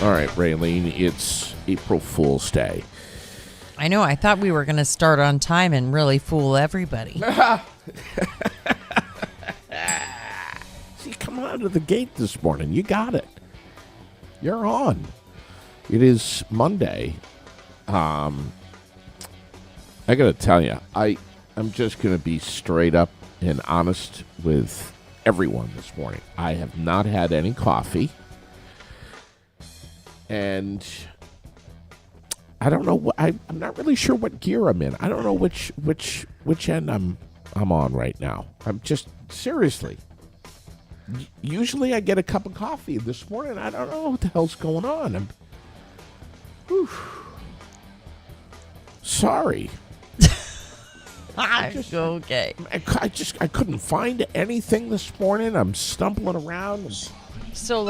All right, Raylene, it's April Fool's Day. I know. I thought we were going to start on time and really fool everybody. See, come out of the gate this morning. You got it. You're on. It is Monday. I got to tell you, I'm just going to be straight up and honest with everyone this morning. I have not had any coffee. And I don't know what I'm not really sure what gear I'm in. I don't know which end I'm on right now. I'm just seriously. Usually I get a cup of coffee. This morning I don't know what the hell's going on. Sorry. Okay. I couldn't find anything this morning. I'm stumbling around. So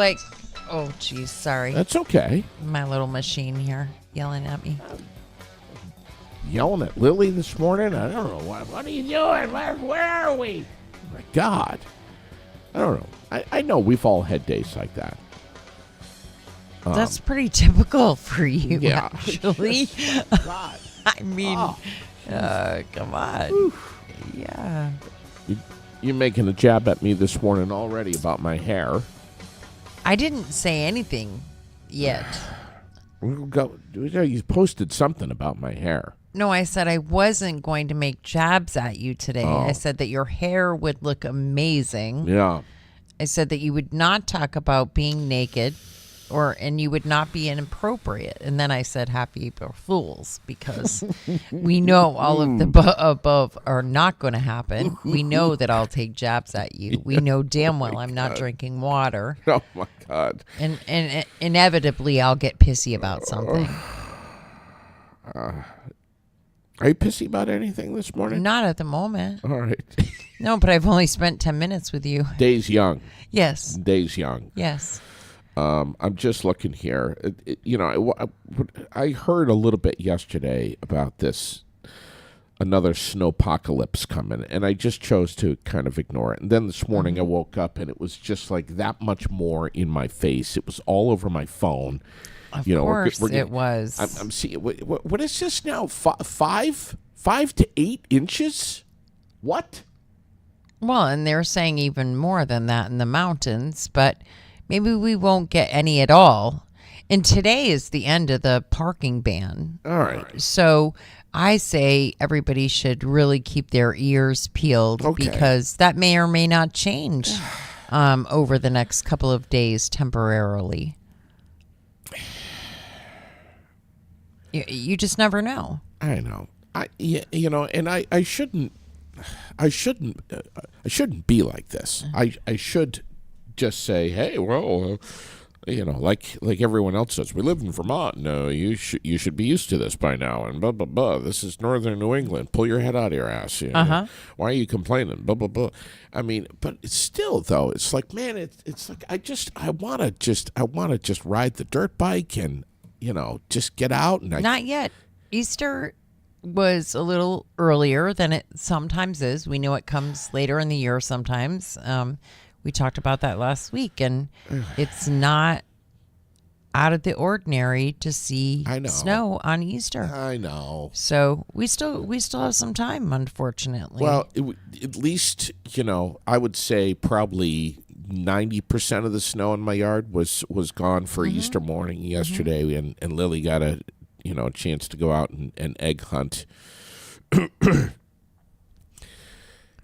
oh geez, sorry. That's okay. My little machine here yelling at me. Yelling at Lily this morning. I don't know what are you doing? Where are we? Oh my God. I don't know. I know we've all had days like that. That's pretty typical for you, yeah, actually. God. I mean, come on. Oof. Yeah. You're making a jab at me this morning already about my hair. I didn't say anything yet. You posted something about my hair. No, I said I wasn't going to make jabs at you today. Oh. I said that your hair would look amazing. Yeah. I said that you would not talk about being naked and you would not be inappropriate. And then I said happy April Fools because we know all of the above are not going to happen. We know that I'll take jabs at you. We know damn well I'm not drinking water. Oh, my God. And inevitably I'll get pissy about something. Are you pissy about anything this morning? Not at the moment. All right. No, but I've only spent 10 minutes with you. Day's young. Yes. Day's young. Yes. I'm just looking here. I heard a little bit yesterday about another snowpocalypse coming, and I just chose to kind of ignore it. And then this morning I woke up, and it was just like that much more in my face. It was all over my phone. Of course it was. I'm seeing, what is this now? 5 to 8 inches? What? Well, and they're saying even more than that in the mountains, but maybe we won't get any at all. And today is the end of the parking ban. All right. So I say everybody should really keep their ears peeled because that may or may not change over the next couple of days temporarily. You just never know. I know. And I shouldn't be like this. I should just say, hey, well, like everyone else does. We live in Vermont. No, you should be used to this by now. And blah blah blah. This is northern New England. Pull your head out of your ass. Why are you complaining? Blah blah blah. I mean, but it's still though. It's like, man, it's like I want to just ride the dirt bike and just get out and not yet. Easter was a little earlier than it sometimes is. We know it comes later in the year sometimes. We talked about that last week, and it's not out of the ordinary to see snow on Easter. I know. So we still have some time, unfortunately. Well, at least I would say probably 90% of the snow in my yard was gone for Easter morning yesterday, and Lily got a chance to go out and egg hunt.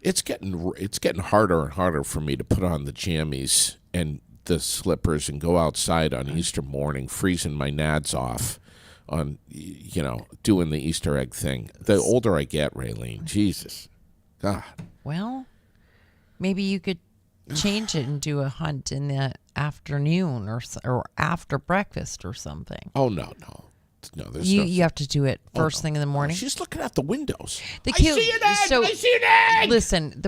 It's getting harder and harder for me to put on the jammies and the slippers and go outside on Easter morning, freezing my nads off on doing the Easter egg thing. The older I get, Raylene, Jesus, God. Well, maybe you could change it and do a hunt in the afternoon or after breakfast or something. Oh no, there's you have to do it first thing in the morning. She's looking out the windows. I see an egg. I see an egg. Listen,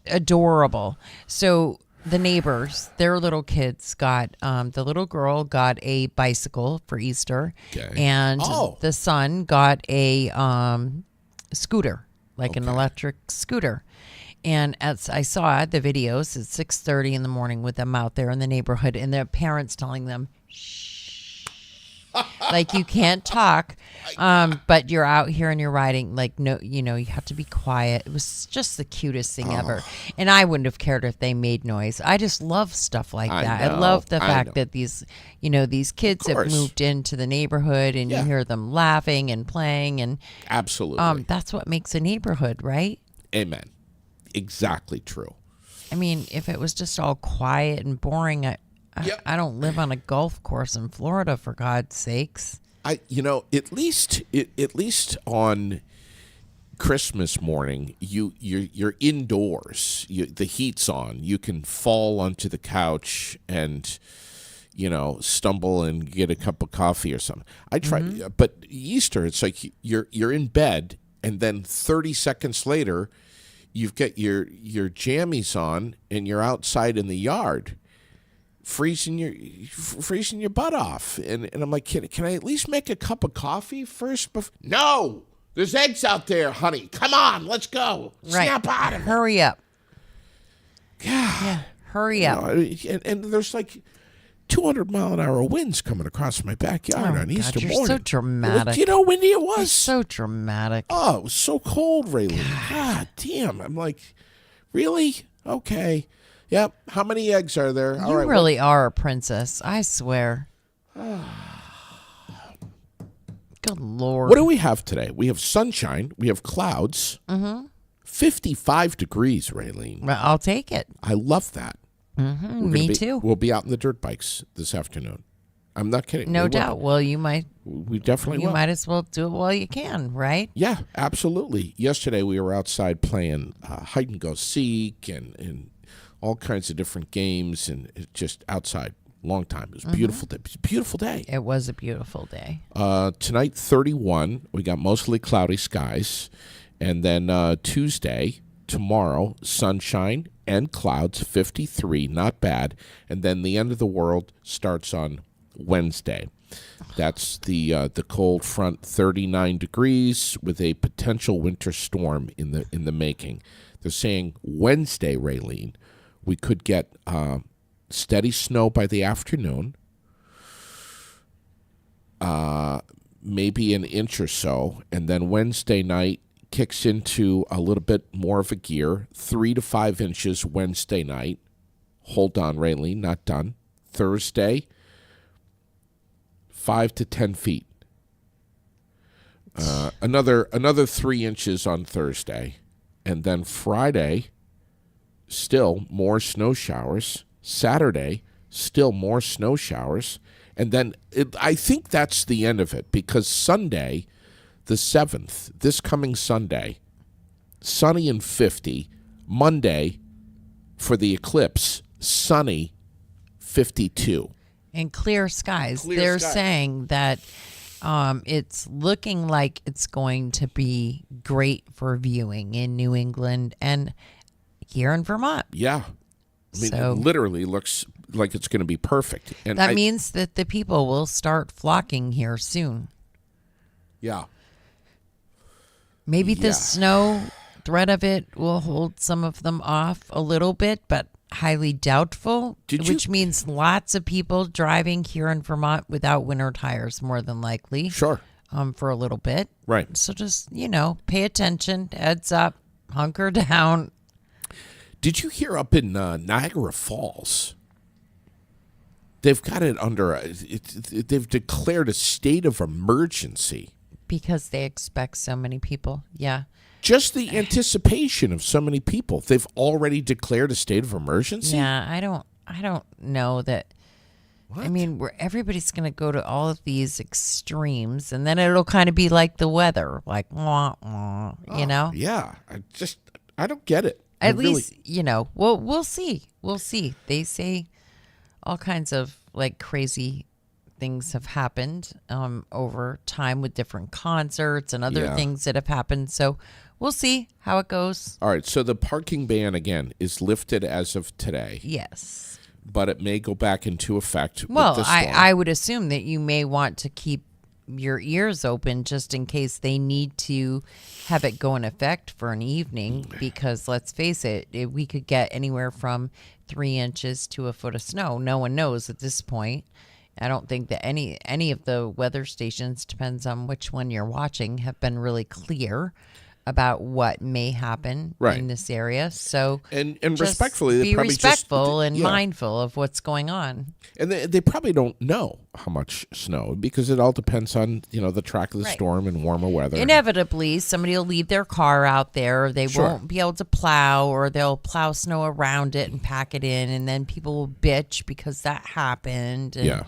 adorable. So the neighbors, their little kids got the little girl got a bicycle for Easter, and the son got a scooter, like an electric scooter. And as I saw the videos at 6:30 in the morning with them out there in the neighborhood, and their parents telling them, "Shh, Like you can't talk, but you're out here and you're riding. Like no, you have to be quiet. It was just the cutest thing ever, and I wouldn't have cared if they made noise. I just love stuff like that. I love the fact that these kids have moved into the neighborhood, and you hear them laughing and playing, and absolutely, that's what makes a neighborhood, right? Amen. Exactly true. I mean, if it was just all quiet and boring, I don't live on a golf course in Florida, for God's sakes. At least on Christmas morning, you're indoors. The heat's on. You can fall onto the couch and stumble and get a cup of coffee or something. I try, but Easter, it's like you're in bed, and then 30 seconds later, you've got your jammies on, and you're outside in the yard, freezing your butt off. And I'm like, can I at least make a cup of coffee first? No, there's eggs out there, honey. Come on, let's go. Right. Snap out of it. Hurry up. Yeah, hurry up. And there's like 200-mile-an-hour winds coming across my backyard on Easter morning. You're so dramatic. You know how windy it was? It's so dramatic. Oh, it was so cold, Raylene. God damn. I'm like, really? Okay. Yep. How many eggs are there? You really are a princess, I swear. Good Lord. What do we have today? We have sunshine. We have clouds. 55 degrees, Raylene. Well, I'll take it. I love that. Me too. We'll be out in the dirt bikes this afternoon. I'm not kidding. No doubt. Well, you might. We definitely will. You might as well do it while you can, right? Yeah, absolutely. Yesterday we were outside playing hide and go seek and all kinds of different games, and just outside. Long time. It was a beautiful day. It was a beautiful day. It was a beautiful day. Tonight, 31. We got mostly cloudy skies. And then Tuesday, tomorrow, sunshine and clouds, 53. Not bad. And then the end of the world starts on Wednesday. That's the cold front, 39 degrees with a potential winter storm in the making. They're saying Wednesday, Raylene, we could get steady snow by the afternoon, maybe an inch or so, and then Wednesday night kicks into a little bit more of a gear, 3 to 5 inches Wednesday night. Hold on, Raylene, not done. Thursday, 5 to 10 feet. Another 3 inches on Thursday, and then Friday, still more snow showers. Saturday, still more snow showers. And then I think that's the end of it, because Sunday, the 7th, this coming Sunday, sunny and 50. Monday, for the eclipse, sunny, 52. And clear skies. They're saying that it's looking like it's going to be great for viewing in New England and here in Vermont. Yeah. I mean, it literally looks like it's going to be perfect. And that means that the people will start flocking here soon. Yeah. Maybe the snow threat of it will hold some of them off a little bit, but highly doubtful, which means lots of people driving here in Vermont without winter tires, more than likely. Sure. For a little bit. Right. So just, pay attention, heads up, hunker down. Did you hear up in Niagara Falls? They've got it under, they've declared a state of emergency. Because they expect so many people, yeah. Just the anticipation of so many people. They've already declared a state of emergency? Yeah, I don't know that. What? I mean, everybody's going to go to all of these extremes, and then it'll kind of be like the weather, like, wah, wah, Yeah, I don't get it. At least, we'll see. We'll see. They say all kinds of like crazy things have happened over time with different concerts and other things that have happened. So we'll see how it goes. All right. So the parking ban, again, is lifted as of today. Yes. But it may go back into effect. Well, I would assume that you may want to keep your ears open just in case they need to have it go in effect for an evening, because let's face it, we could get anywhere from 3 inches to a foot of snow. No one knows at this point. I don't think that any of the weather stations, depends on which one you're watching, have been really clear about what may happen in this area. So and respectfully, be respectful and mindful of what's going on. And they probably don't know how much snow, because it all depends on the track of the storm and warmer weather. Inevitably, somebody will leave their car out there, or they won't be able to plow, or they'll plow snow around it and pack it in, and then people will bitch because that happened. And,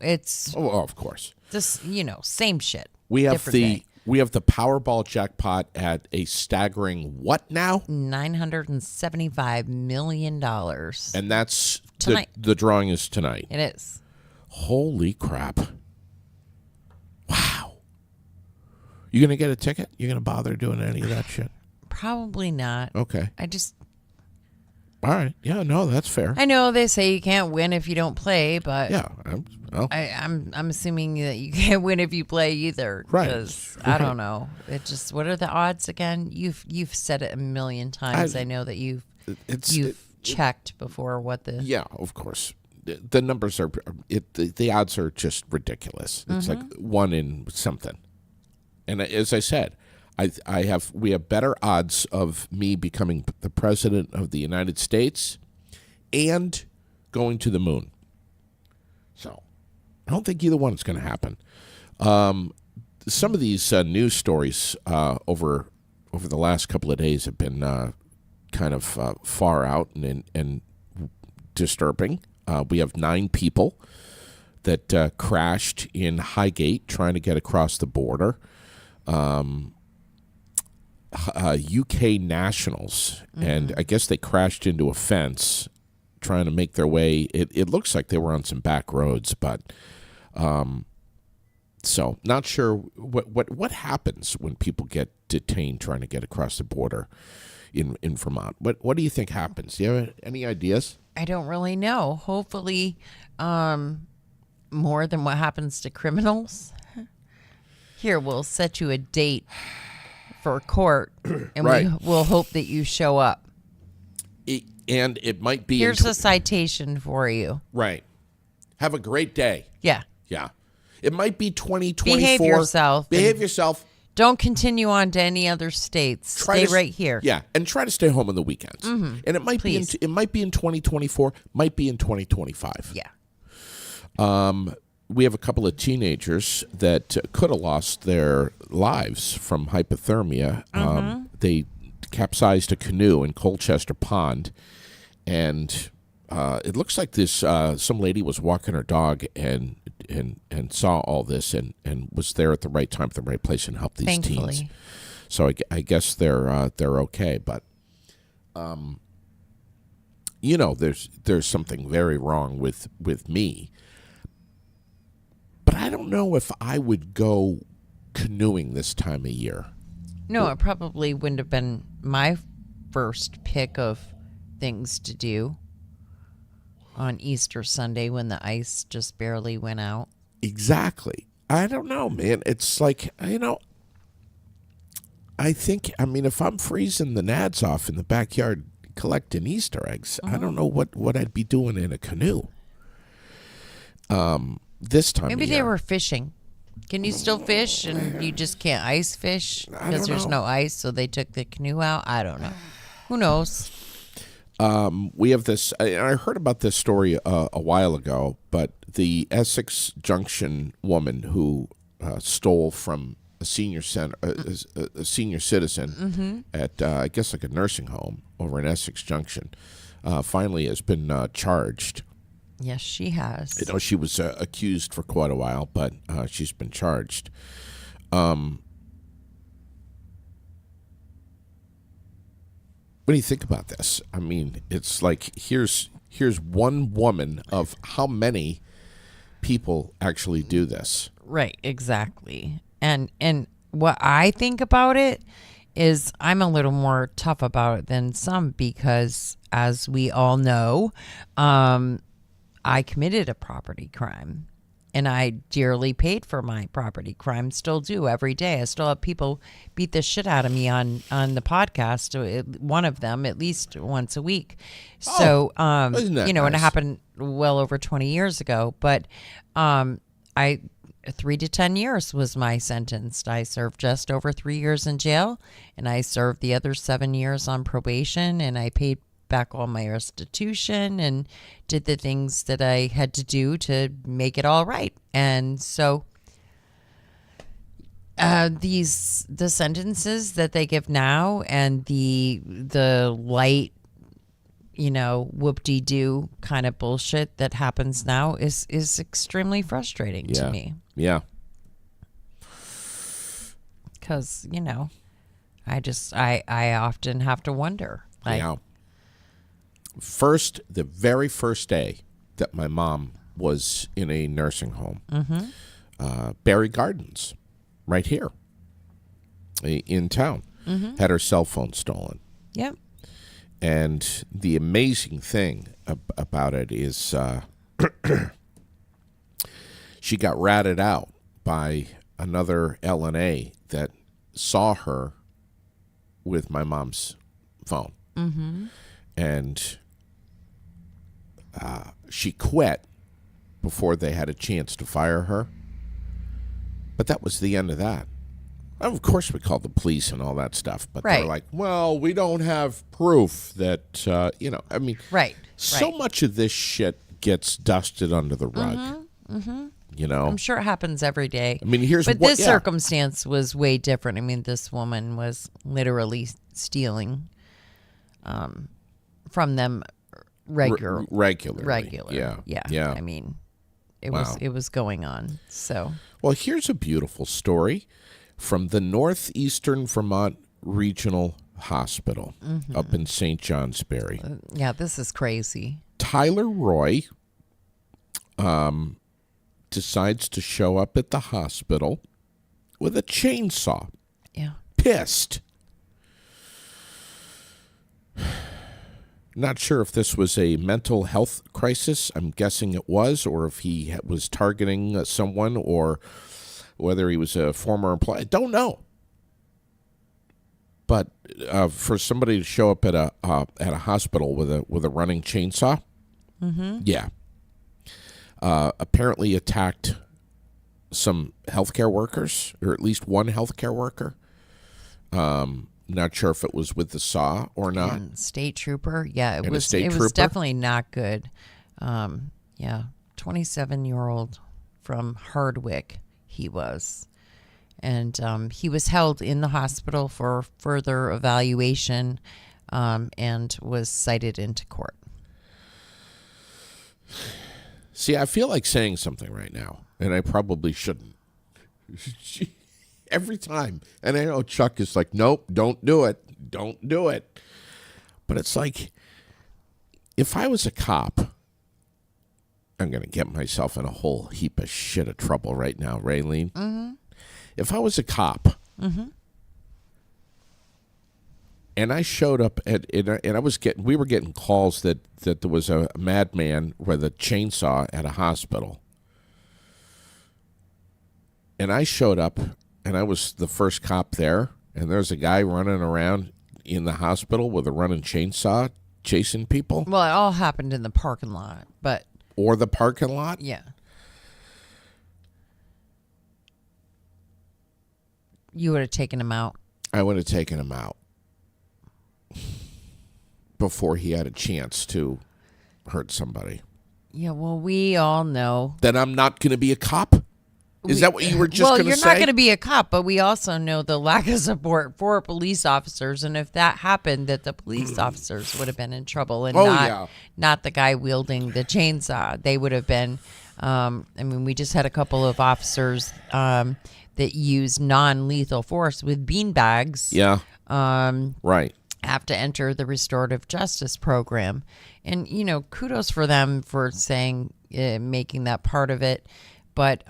it's of course, just same shit. We have We have the Powerball jackpot at a staggering what now? $975 million. And that's tonight. The drawing is tonight. It is. Holy crap. Wow. You going to get a ticket? You going to bother doing any of that shit? Probably not. Okay. All right. Yeah, no, that's fair. I know they say you can't win if you don't play, but I'm assuming that you can't win if you play either. Right. Because I don't know. It just, what are the odds again? You've said it a million times. I know that you've checked before what the. Yeah, of course. The numbers are the odds are just ridiculous. It's like 1 in something. And as I said, we have better odds of me becoming the president of the United States and going to the moon. So I don't think either one is going to happen. Some of these news stories over the last couple of days have been kind of far out and disturbing. We have 9 people that crashed in Highgate trying to get across the border. UK nationals, and I guess they crashed into a fence trying to make their way. It looks like they were on some back roads, but so not sure what happens when people get detained trying to get across the border in Vermont. What do you think happens? Do you have any ideas? I don't really know. Hopefully, more than what happens to criminals. Here, we'll set you a date for court, and we'll hope that you show up. And it might be... Here's a citation for you. Right. Have a great day. Yeah. Yeah. It might be 2024. Behave yourself. Behave yourself. Don't continue on to any other states. Stay right here. Yeah, and try to stay home on the weekends. Mm-hmm. And it might be in 2024, might be in 2025. Yeah. We have a couple of teenagers that could have lost their lives from hypothermia. They capsized a canoe in Colchester Pond, and it looks like this some lady was walking her dog and saw all this and was there at the right time, at the right place, and helped these teens. So I guess they're okay, but there's something very wrong with me. But I don't know if I would go canoeing this time of year. No, it probably wouldn't have been my first pick of things to do on Easter Sunday when the ice just barely went out. Exactly. I don't know, man. It's like, I think, if I'm freezing the nads off in the backyard collecting Easter eggs, I don't know what I'd be doing in a canoe. This time maybe they were fishing. Can you still fish and you just can't ice fish because there's no ice, so they took the canoe out? I don't know. Who knows? We have this. I heard about this story a while ago, but the Essex Junction woman who stole from a senior citizen at I guess like a nursing home over in Essex Junction finally has been charged. Yes, she has. She was accused for quite a while, but she's been charged. What do you think about this? It's like here's one woman of how many people actually do this. Right, exactly. And what I think about it is I'm a little more tough about it than some because, as we all know, I committed a property crime And I dearly paid for my property crimes, still do every day. I still have people beat the shit out of me on the podcast, one of them at least once a week. So, isn't that and it nice? happened well over 20 years ago. But 3 to 10 years was my sentence. I served just over 3 years in jail, and I served the other 7 years on probation, and I paid back all my restitution and did the things that I had to do to make it all right. And so the sentences that they give now and the light, whoop-de-doo kind of bullshit that happens now is extremely frustrating to me. Yeah. Because, I often have to wonder. The very first day that my mom was in a nursing home, Barry Gardens, right here in town, had her cell phone stolen. Yep. And the amazing thing about it is she got ratted out by another LNA that saw her with my mom's phone. Mm-hmm. And she quit before they had a chance to fire her. But that was the end of that. Of course, we called the police and all that stuff. But they're like, well, we don't have proof that, so much of this shit gets dusted under the rug. Mm-hmm. Mm-hmm. I'm sure it happens every day. But this circumstance was way different. This woman was literally stealing from them regularly. Yeah. It was going on. So, well, here's a beautiful story from the Northeastern Vermont Regional Hospital up in St. Johnsbury. This is crazy. Tyler Roy decides to show up at the hospital with a chainsaw. Yeah. Pissed. Not sure if this was a mental health crisis. I'm guessing it was, or if he was targeting someone, or whether he was a former employee. I don't know. But for somebody to show up at a hospital with a running chainsaw, apparently attacked some healthcare workers, or at least one healthcare worker. Not sure if it was with the saw or not. And state trooper. Yeah, it was definitely not good. 27-year-old from Hardwick he was. And he was held in the hospital for further evaluation and was cited into court. See, I feel like saying something right now, and I probably shouldn't. Every time. And I know Chuck is like, nope, don't do it. Don't do it. But it's like, if I was a cop, I'm going to get myself in a whole heap of shit of trouble right now, Raylene. Mm-hmm. If I was a cop, and I showed up we were getting calls that there was a madman with a chainsaw at a hospital. And I showed up, and I was the first cop there, and there's a guy running around in the hospital with a running chainsaw chasing people. Well, it all happened in the parking lot, but... Or the parking lot? Yeah. You would have taken him out. I would have taken him out before he had a chance to hurt somebody. Yeah, well, we all know... That I'm not going to be a cop? Is that what you were just going to say? Well, you're not going to be a cop, but we also know the lack of support for police officers, and if that happened, that the police officers would have been in trouble, and not the guy wielding the chainsaw. They would have been. We just had a couple of officers that use non-lethal force with beanbags. Yeah. Right. Have to enter the restorative justice program, and kudos for them for saying making that part of it. But,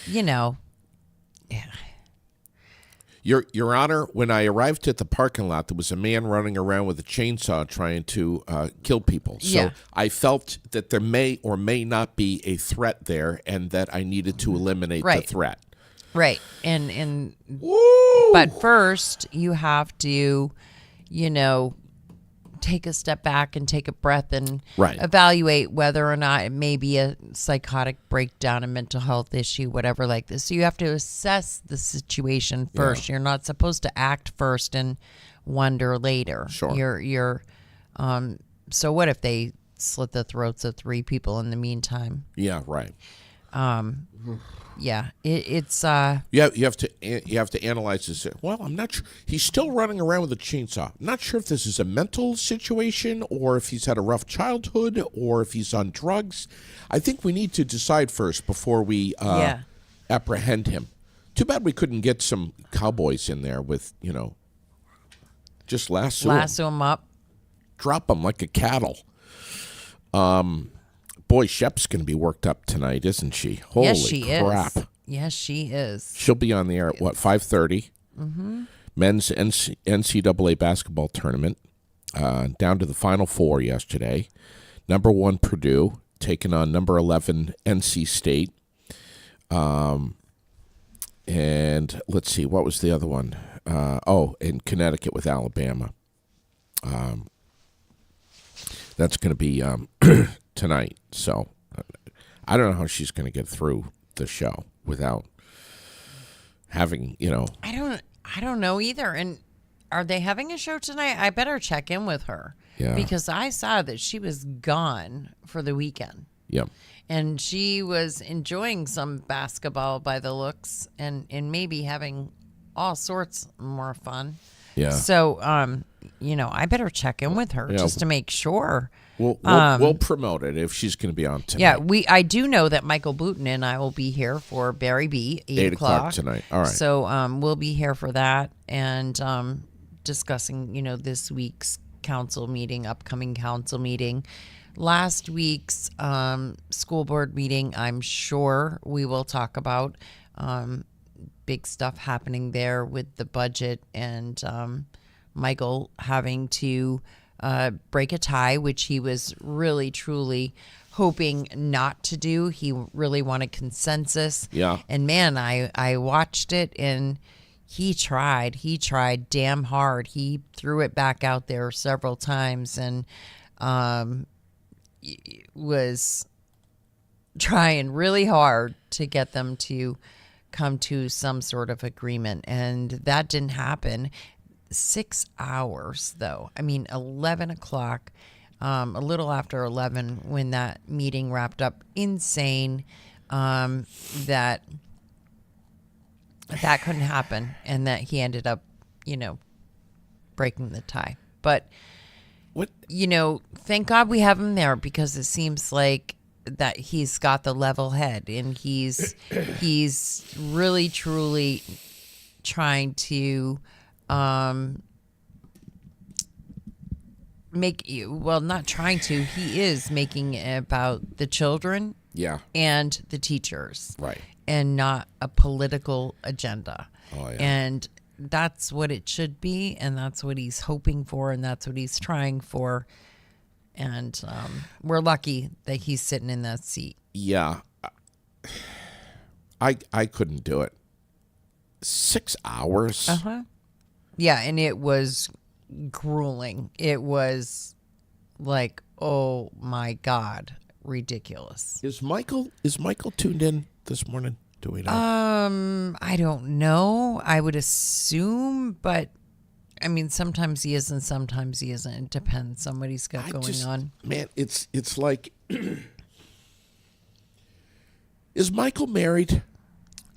yeah. Your Honor, when I arrived at the parking lot, there was a man running around with a chainsaw trying to kill people. So I felt that there may or may not be a threat there, and that I needed to eliminate the threat. Right. And but first you have to, take a step back and take a breath and evaluate whether or not it may be a psychotic breakdown, a mental health issue, whatever like this. So you have to assess the situation first. You're not supposed to act first and wonder later. Sure. You're so what if they slit the throats of 3 people in the meantime? Yeah, right. Yeah, it's you have to analyze this. Well, I'm not sure. He's still running around with a chainsaw. I'm not sure if this is a mental situation or if he's had a rough childhood or if he's on drugs. I think we need to decide first before we apprehend him. Too bad we couldn't get some cowboys in there with, just lasso him up, drop him like a cattle. Boy, Shep's going to be worked up tonight, isn't she? Holy crap. Is. Yes, she is. She'll be on the air at, 5:30? Mm-hmm. Men's NCAA basketball tournament. Down to the Final Four yesterday. Number 1, Purdue, taking on number 11, NC State. And let's see, what was the other one? In Connecticut with Alabama. That's going to be tonight. So I don't know how she's going to get through the show without having, I don't know either. And are they having a show tonight? I better check in with her. Yeah. Because I saw that she was gone for the weekend. Yep. And she was enjoying some basketball by the looks and maybe having all sorts more fun. Yeah. So, I better check in with her just to make sure. We'll promote it if she's going to be on tonight. Yeah, I do know that Michael Booten and I will be here for Barry B, 8 o'clock tonight. All right. So we'll be here for that and discussing, this week's upcoming council meeting. Last week's school board meeting, I'm sure we will talk about big stuff happening there with the budget and Michael having to break a tie, which he was really, truly hoping not to do. He really wanted consensus. Yeah. And man, I watched it and he tried damn hard. He threw it back out there several times and was trying really hard to get them to come to some sort of agreement. And that didn't happen. 6 hours, though. 11 o'clock, a little after 11 when that meeting wrapped up. Insane that couldn't happen and that he ended up, breaking the tie. But, thank God we have him there because it seems like that he's got the level head and he's really, truly trying to he is making it about the children and the teachers, right, and not a political agenda. Yeah. And that's what it should be, and that's what he's hoping for, and that's what he's trying for. And we're lucky that he's sitting in that seat. Yeah. I couldn't do it. 6 hours? Uh-huh. Yeah, and it was grueling. It was like, oh my God, ridiculous. Is Michael tuned in this morning? Do we know? I don't know. I would assume, but sometimes he is and sometimes he isn't. It depends. Somebody's got going on. Man, it's like, is Michael married?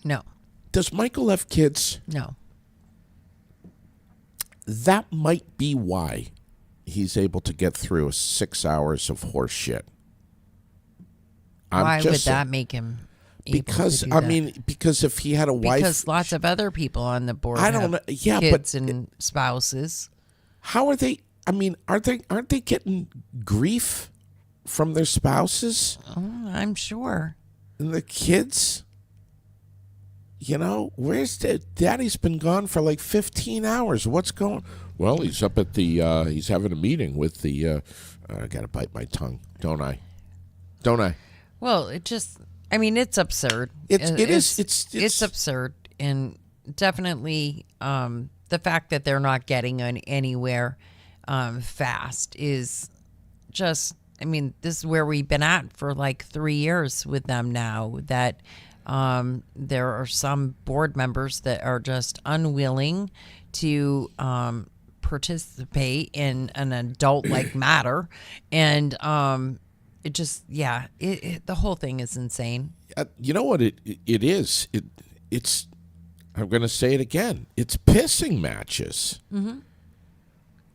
No. Does Michael have kids? No. That might be why he's able to get through 6 hours of horse shit. Why would that make him? Because because if he had a wife, because lots of other people on the board, I don't know, yeah, kids and spouses. How are they? Aren't they getting grief from their spouses? Oh, I'm sure. And the kids. where's Daddy's been gone for like 15 hours. What's going? Well, he's up at the. He's having a meeting with the. I gotta bite my tongue, don't I? Well, it's absurd. It's absurd, and definitely the fact that they're not getting anywhere fast is just. This is where we've been at for like 3 years with them now. That there are some board members that are just unwilling to participate in an adult-like matter, and it just, the whole thing is insane. You know what it is? It's. I'm going to say it again. It's pissing matches. Mm-hmm.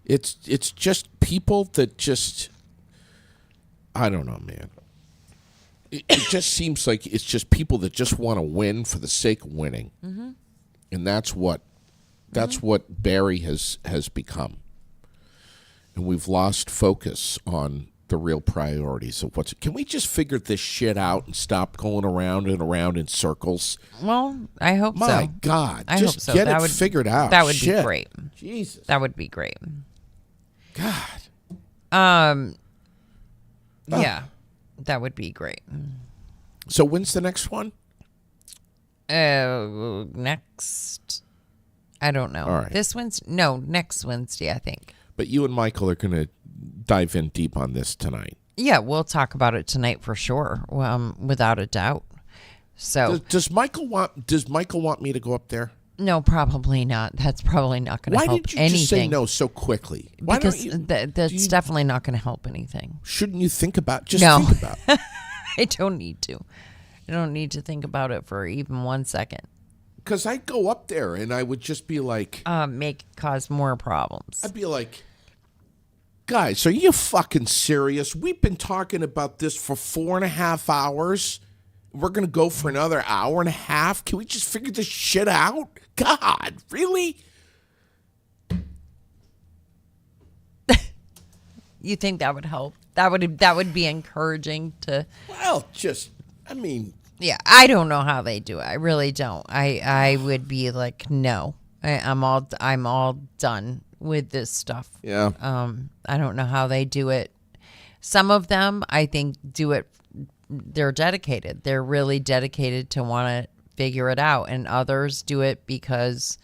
It's just people that just. I don't know, man. It just seems like it's just people that just want to win for the sake of winning, mm-hmm. and that's what Barrie has become. And we've lost focus on the real priorities of what's. Can we just figure this shit out and stop going around and around in circles? Well, I hope so. My God, I just hope so. Get it figured out. That would be great. Jesus, that would be great. God. Yeah, that would be great. So when's the next one? Next, I don't know. All right. Next Wednesday, I think. But you and Michael are going to dive in deep on this tonight. Yeah, we'll talk about it tonight for sure, without a doubt. So does Michael want me to go up there? No, probably not. That's probably not going to help anything. Why did you just say no so quickly? Because that's definitely not going to help anything. Shouldn't you think about think about it? I don't need to. I don't need to think about it for even 1 second. Because I'd go up there and I would just be like... cause more problems. I'd be like, guys, are you fucking serious? We've been talking about this for 4.5 hours. We're going to go for another hour and a half. Can we just figure this shit out? God, really? You think that would help? That would be encouraging to. Well, yeah, I don't know how they do it. I really don't. I would be like, no, I'm all done with this stuff. Yeah. I don't know how they do it. Some of them, I think, do it. They're dedicated. They're really dedicated to want to figure it out, and others do it because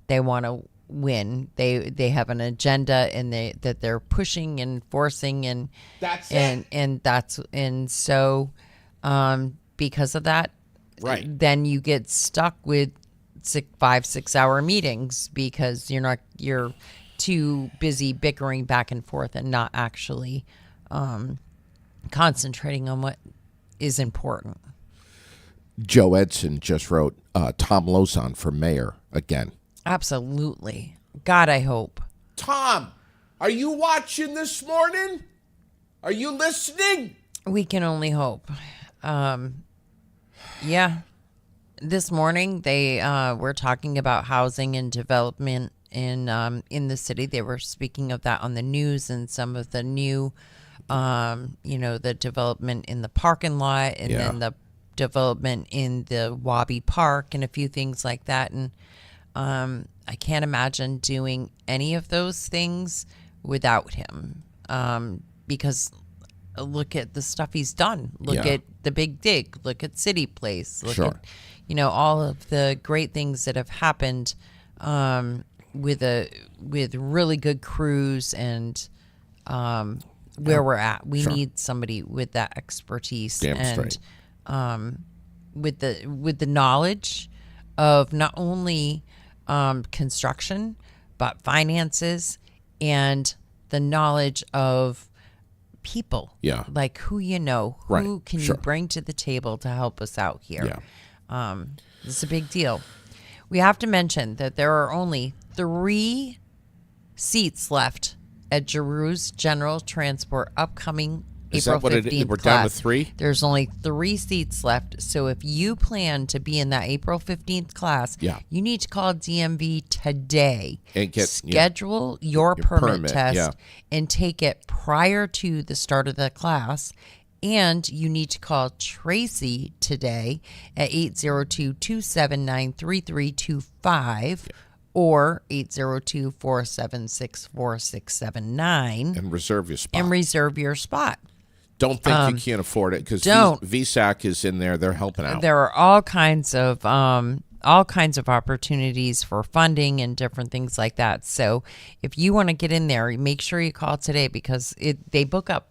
they want to win. They have an agenda, and that they're pushing and forcing, and that's it. And so because of that, right? Then you get stuck with 5-6 hour meetings because you're too busy bickering back and forth and not actually concentrating on what is important. Joe Edson just wrote Tom Lozon for mayor again. Absolutely. God, I hope. Tom, are you watching this morning? Are you listening? We can only hope. Yeah. This morning they were talking about housing and development in the city. They were speaking of that on the news and some of the new the development in the parking lot and then the development in the Wabi Park and a few things like that. And I can't imagine doing any of those things without him because look at the stuff he's done. Look at the Big Dig. Look at City Place. Look at, all of the great things that have happened with really good crews and where we're at. We need somebody with that expertise. Damn and straight. With the knowledge of not only construction but finances and the knowledge of people. Yeah. Like who who can you bring to the table to help us out here. It's a big deal. We have to mention that there are only 3 seats left at Giroux's General Transport upcoming April 15th we're class. down to 3? There's only 3 seats left. So if you plan to be in that April 15th class, you need to call DMV today and schedule your permit test and take it prior to the start of the class And you need to call Tracy today at 802-279-3325 or 802-476-4679. And reserve your spot. Don't think you can't afford it, because VSAC is in there. They're helping out. There are all kinds of opportunities for funding and different things like that. So if you want to get in there, make sure you call today, because they book up.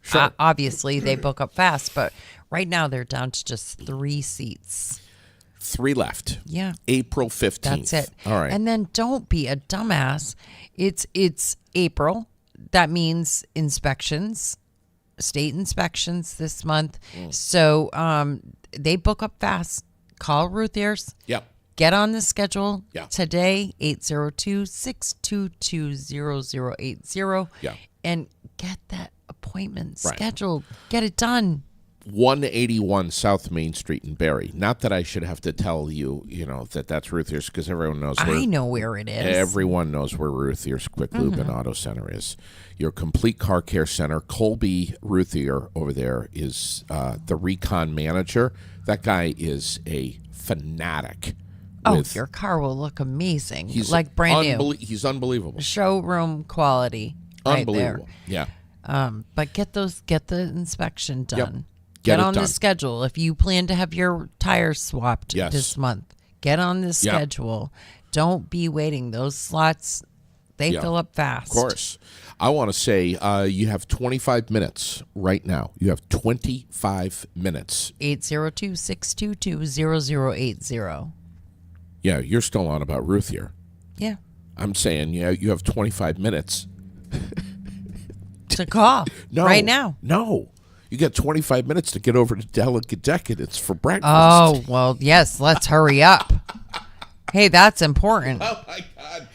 Sure. Obviously, they book up fast, but right now they're down to just 3 seats. 3 left. Yeah. April 15th. That's it. All right. And then don't be a dumbass. It's April. That means inspections. State inspections this month. So they book up fast. Call Ruth Ayers. Yep. Get on the schedule today, 802-622-0080. Yeah. And get that appointment scheduled. Get it done. 181 South Main Street in Barrie. Not that I should have to tell you, that's Ruth Ayers, because everyone knows I know where it is. Everyone knows where Ruth Ayers Quick Lube and Auto Center is. Your complete car care center. Colby Ruth Ayers over there is the recon manager. That guy is a fanatic. Your car will look amazing. He's like brand new. He's unbelievable. Showroom quality. Unbelievable. Right there. But get the inspection done. Yep. Get on the schedule. If you plan to have your tires swapped this month, get on the schedule. Don't be waiting. Those slots, they fill up fast. Of course. I want to say you have 25 minutes right now. You have 25 minutes. 802-622-0080. Yeah, you're still on about Ruth here. Yeah. I'm saying, you have 25 minutes. To call right now. No. You got 25 minutes to get over to Delicate Decadence for breakfast. Oh, well, yes. Let's hurry up. Hey, that's important. Oh, my God.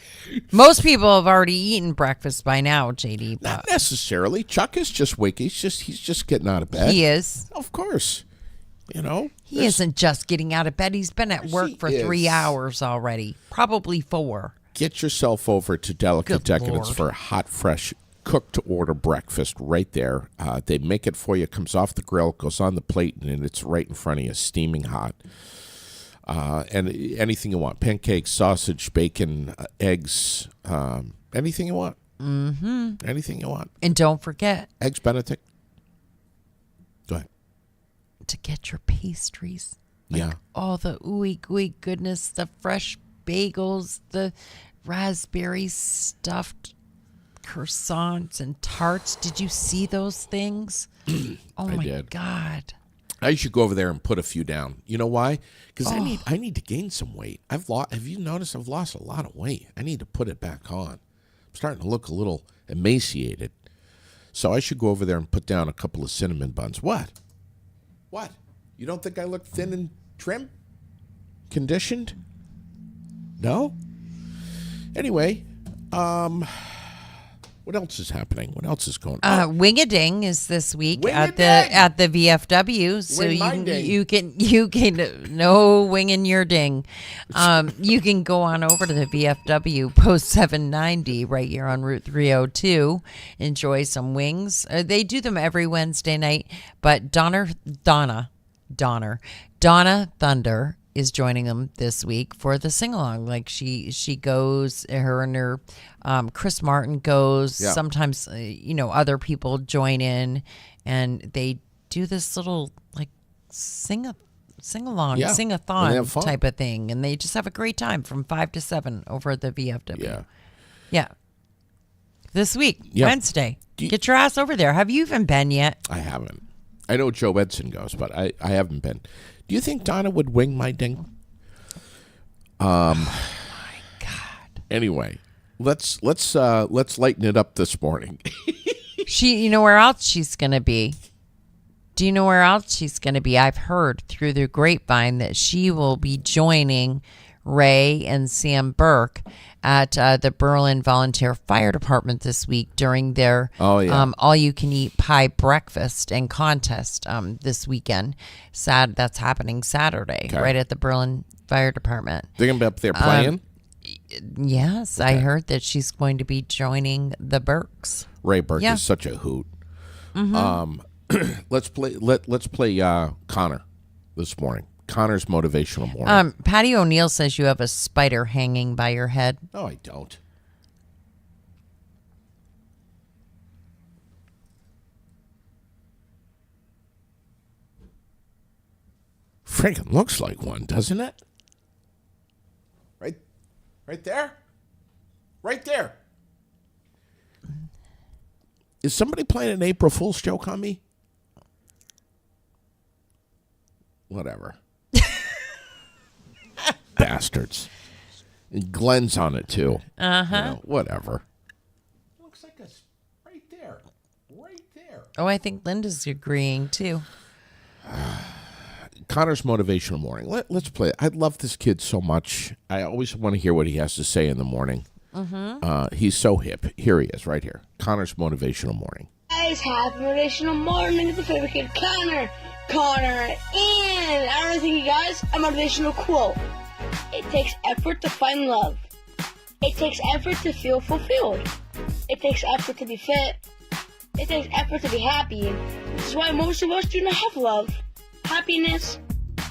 Most people have already eaten breakfast by now, JD. Not necessarily. Chuck is just waking. He's just getting out of bed. He is. Of course. He isn't just getting out of bed. He's been at work for 3 hours already. Probably 4. Get yourself over to Delicate Decadence for a hot, fresh, cooked-to-order breakfast right there. They make it for you. Comes off the grill, goes on the plate, and it's right in front of you, steaming hot. And anything you want. Pancakes, sausage, bacon, eggs, anything you want. Mm-hmm. Anything you want. And don't forget. Eggs Benedict. Go ahead. To get your pastries. Like all the ooey gooey goodness, the fresh bagels, the raspberry stuffed croissants and tarts. Did you see those things? Oh my God. I should go over there and put a few down. You know why? Because I need to gain some weight. Have you noticed I've lost a lot of weight? I need to put it back on. I'm starting to look a little emaciated. So I should go over there and put down a couple of cinnamon buns. What? You don't think I look thin and trim? Conditioned? No? Anyway, what else is happening? What else is going on? Wing-a-Ding is this week at the VFW, so you can no winging your ding. You can go on over to the VFW Post 790 right here on Route 302. Enjoy some wings. They do them every Wednesday night, but Donna Thunder is joining them this week for the sing-along. Like she goes, her and her Chris Martin goes. Yeah. Sometimes other people join in, and they do this little like sing-along, sing-a-thon type of thing, and they just have a great time from 5 to 7 over at the VFW. Yeah. This week, Wednesday. Get your ass over there. Have you even been yet? I haven't. I know Joe Edson goes, but I haven't been. Do you think Donna would wing my ding? Oh my God. Anyway, let's lighten it up this morning. You know where else she's gonna be? Do you know where else she's gonna be? I've heard through the grapevine that she will be joining Ray and Sam Burke at the Berlin Volunteer Fire Department this week during their all-you-can-eat pie breakfast and contest this weekend. That's happening Saturday, right at the Berlin Fire Department. They're going to be up there playing? Yes, I heard that she's going to be joining the Burkes. Ray Burke is such a hoot. Mm-hmm. let's play Connor this morning. Connor's motivational morning. Patty O'Neill says you have a spider hanging by your head. No, I don't. Freaking looks like one, doesn't it? Right there? Right there. Is somebody playing an April Fool's joke on me? Whatever. Bastards. And Glenn's on it, too. Whatever. Looks like it's right there. Right there. Oh, I think Linda's agreeing, too. Connor's motivational morning. Let's play it. I love this kid so much. I always want to hear what he has to say in the morning. He's so hip. Here he is, right here. Connor's motivational morning. Guys, happy motivational morning. It's the favorite kid, Connor. And I want to thank you guys a motivational quote. It takes effort to find love. It takes effort to feel fulfilled. It takes effort to be fit. It takes effort to be happy. This is why most of us do not have love, happiness,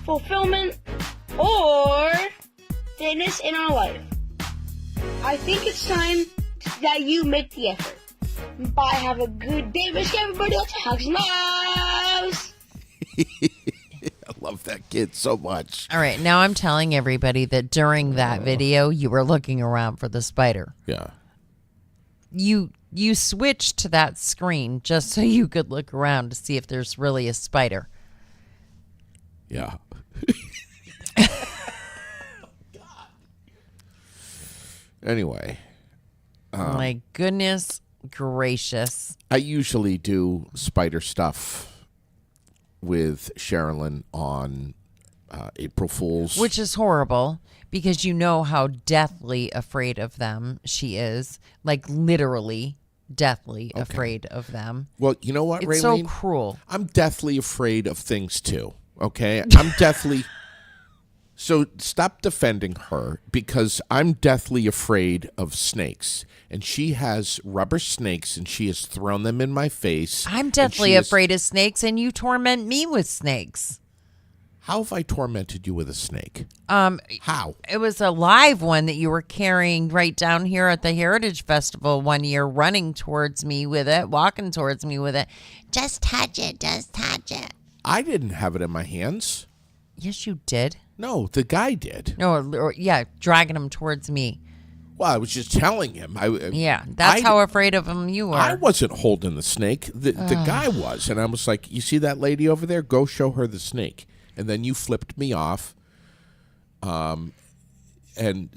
fulfillment, or fitness in our life. I think it's time that you make the effort. Bye, have a good day. Wish everybody else hugs and loves. I love that kid so much. All right, now I'm telling everybody that during that video, you were looking around for the spider. Yeah. You switched to that screen just so you could look around to see if there's really a spider. Yeah. Anyway. My goodness gracious. I usually do spider stuff with Sherilyn on April Fool's. Which is horrible because you know how deathly afraid of them she is. Like literally deathly afraid of them. Well, you know what, It's Raylene? so cruel. I'm deathly afraid of things too, okay? I'm deathly... So stop defending her because I'm deathly afraid of snakes. And she has rubber snakes and she has thrown them in my face. I'm deathly afraid of snakes and you torment me with snakes. How have I tormented you with a snake? How? It was a live one that you were carrying right down here at the Heritage Festival one year, running towards me with it, walking towards me with it. Just touch it, just touch it. I didn't have it in my hands. Yes, you did. No, the guy did. No, yeah, dragging him towards me. Well, I was just telling him. Yeah, that's how afraid of him you were. I wasn't holding the snake. The guy was. And I was like, you see that lady over there? Go show her the snake. And then you flipped me off and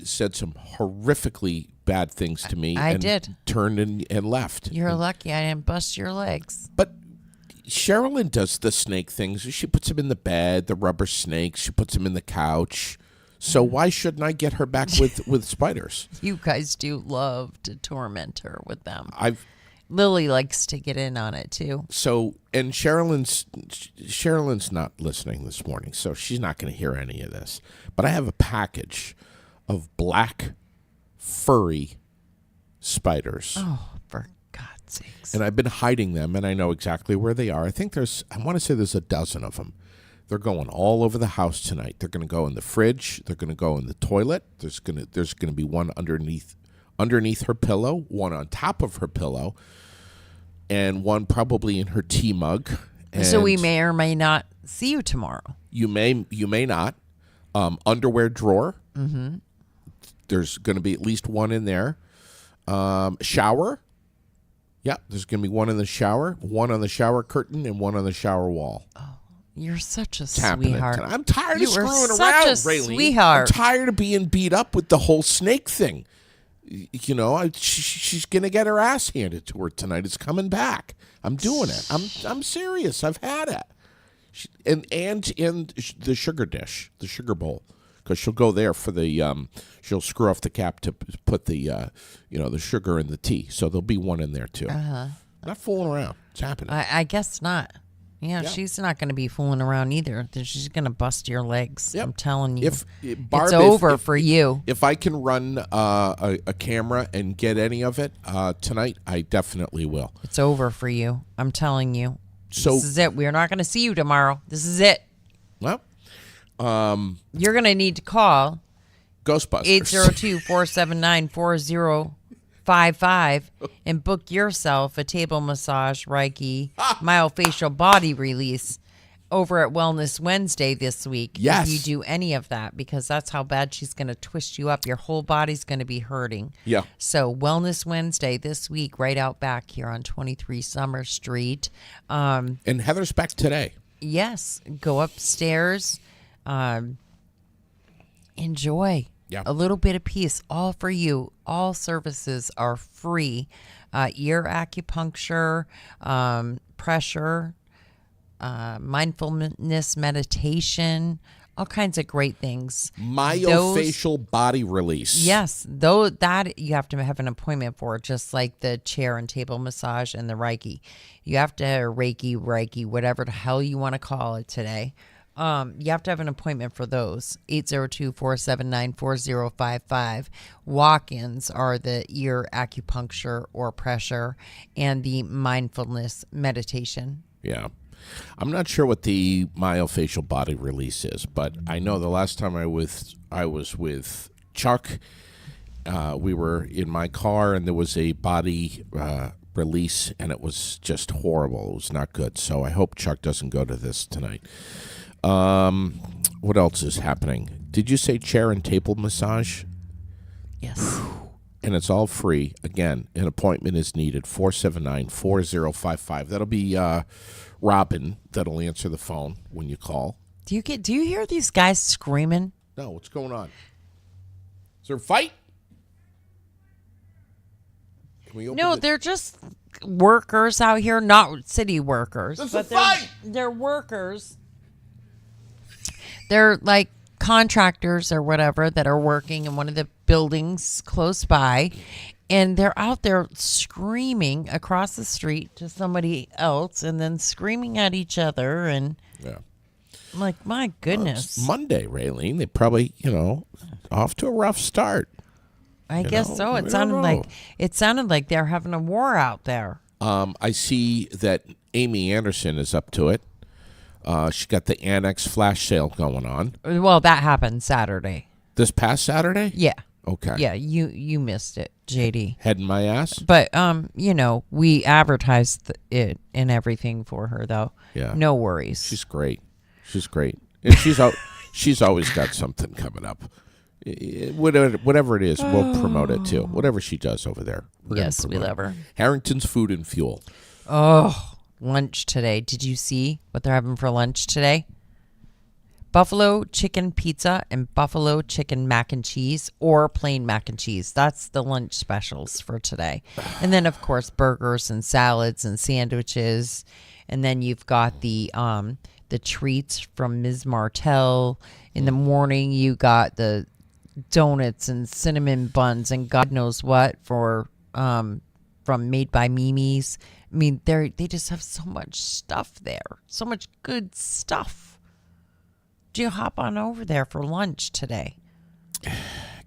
said some horrifically bad things to me. I and did. Turned and left. You're lucky I didn't bust your legs. But Sherilyn does the snake things. She puts them in the bed, the rubber snakes. She puts them in the couch. So why shouldn't I get her back with spiders? You guys do love to torment her with them. Lily likes to get in on it too. So, and Sherilyn's not listening this morning, so she's not going to hear any of this. But I have a package of black furry spiders. Oh, for God's sakes. And I've been hiding them, and I know exactly where they are. I want to say there's a dozen of them. They're going all over the house tonight. They're going to go in the fridge. They're going to go in the toilet. There's going to be one underneath her pillow, one on top of her pillow, and one probably in her tea mug. And so we may or may not see you tomorrow. You may not. Underwear drawer. Mm-hmm. There's going to be at least one in there. Shower. Yeah, there's going to be one in the shower, one on the shower curtain, and one on the shower wall. Oh, you're such a sweetheart. I'm tired of screwing around, Raylene. Sweetheart. I'm tired of being beat up with the whole snake thing. You know, she's going to get her ass handed to her tonight. It's coming back. I'm doing it. I'm serious. I've had it. And in the sugar dish, the sugar bowl, because she'll go there for the she'll screw off the cap to put the the sugar in the tea. So there'll be one in there too. Not fooling around. It's happening. I guess not. Yeah, she's not going to be fooling around either. She's going to bust your legs. Yep. I'm telling you. Barb, it's over for you. If I can run a camera and get any of it tonight, I definitely will. It's over for you. I'm telling you. So this is it. We're not going to see you tomorrow. This is it. Well, you're going to need to call Ghostbusters 802-479-4055 and book yourself a table massage, Reiki, myofascial body release over at Wellness Wednesday this week. Yes. If you do any of that, because that's how bad she's going to twist you up. Your whole body's going to be hurting. Yeah. So Wellness Wednesday this week, right out back here on 23 Summer Street. And Heather's back today. Yes. Go upstairs. Enjoy. Yeah. A little bit of peace, all for you. All services are free. Ear acupuncture, pressure, mindfulness meditation, all kinds of great things. Myofascial body release. Yes, though that you have to have an appointment for, just like the chair and table massage and the Reiki. You have to have Reiki, whatever the hell you want to call it today. You have to have an appointment for those. 802-479-4055. Walk-ins are the ear acupuncture or pressure and the mindfulness meditation. Yeah. I'm not sure what the myofascial body release is, but I know the last time I was with Chuck, we were in my car and there was a body release and it was just horrible. It was not good. So I hope Chuck doesn't go to this tonight. What else is happening? Did you say chair and table massage? Yes. And it's all free. Again, an appointment is needed. 479-4055. That'll be Robin that'll answer the phone when you call. Do you hear these guys screaming? No, what's going on? Is there a fight? Can we open No, they're just workers out here, not city workers. There's a fight! They're workers. They're like contractors or whatever that are working in one of the buildings close by, and they're out there screaming across the street to somebody else and then screaming at each other. And Yeah. I'm like, my goodness. It's Monday, Raylene. They probably, off to a rough start. I guess so. I It don't sounded like they're having a war out there. I see that Amy Anderson is up to it. She got the Annex flash sale going on. Well, that happened Saturday. This past Saturday? Yeah. Okay. Yeah, you missed it, JD. Head in my ass? But we advertised it and everything for her, though. Yeah. No worries. She's great. And she's always got something coming up. Whatever it is, we'll promote it too. Whatever she does over there. Yes, we love her. Harrington's Food and Fuel. Oh, lunch today. Did you see what they're having for lunch today? Buffalo chicken pizza and buffalo chicken mac and cheese or plain mac and cheese. That's the lunch specials for today. And then, of course, burgers and salads and sandwiches. And then you've got the treats from Ms. Martell. In the morning, you got the donuts and cinnamon buns and God knows what from Made by Mimi's. I mean, they just have so much stuff there. So much good stuff. Do you hop on over there for lunch today?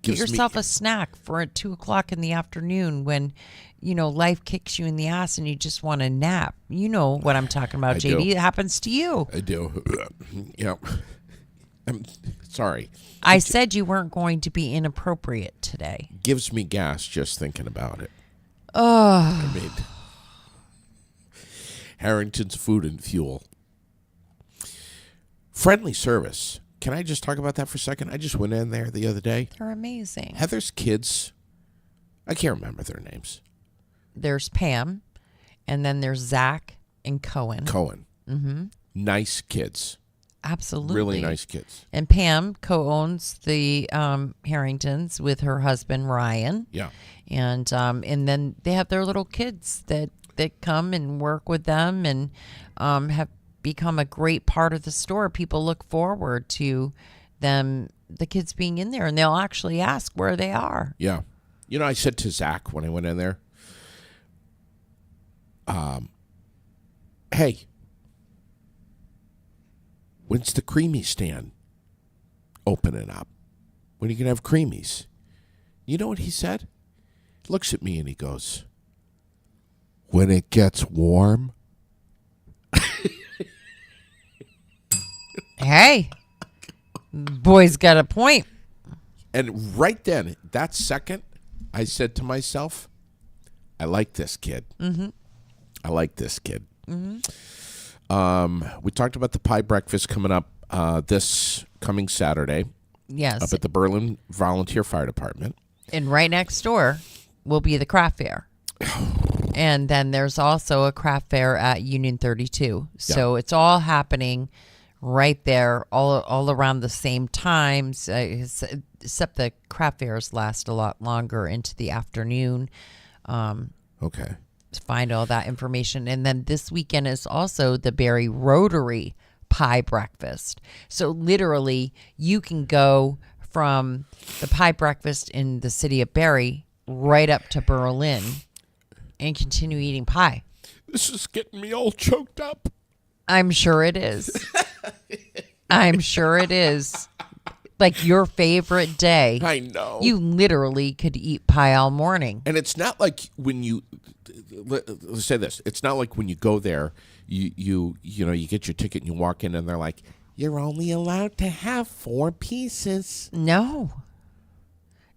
Get yourself a snack for at 2:00 in the afternoon when, life kicks you in the ass and you just want a nap. You know what I'm talking about, JD. It happens to you. I do. Yeah. I'm sorry. I said you weren't going to be inappropriate today. Gives me gas just thinking about it. Oh. Harrington's Food and Fuel. Friendly service. Can I just talk about that for a second? I just went in there the other day. They're amazing. Heather's kids, I can't remember their names. There's Pam, and then there's Zach and Cohen. Mm-hmm. Nice kids. Absolutely. Really nice kids. And Pam co-owns the Harringtons with her husband, Ryan. Yeah. And then they have their little kids that come and work with them and have become a great part of the store. People look forward to the kids being in there, and they'll actually ask where they are. Yeah. I said to Zach when I went in there, hey, when's the creamy stand opening up? When are you going to have creamies? You know what he said? He looks at me and he goes, when it gets warm. Hey, boy's got a point. And right then, that second, I said to myself, I like this kid. Mm-hmm. I like this kid. Mm-hmm. We talked about the pie breakfast coming up this coming Saturday. Yes. Up at the Berlin Volunteer Fire Department. And right next door will be the craft fair. And then there's also a craft fair at Union 32. So it's all happening right there, all around the same times, except the craft fairs last a lot longer into the afternoon. Okay. To find all that information. And then this weekend is also the Barrie Rotary Pie Breakfast. So literally, you can go from the pie breakfast in the city of Barrie right up to Berlin and continue eating pie. This is getting me all choked up. I'm sure it is. I'm sure it is. Like your favorite day. I know. You literally could eat pie all morning. And it's not like when you, let's say this, it's not like when you go there, you get your ticket and you walk in and they're like, you're only allowed to have 4 pieces. No.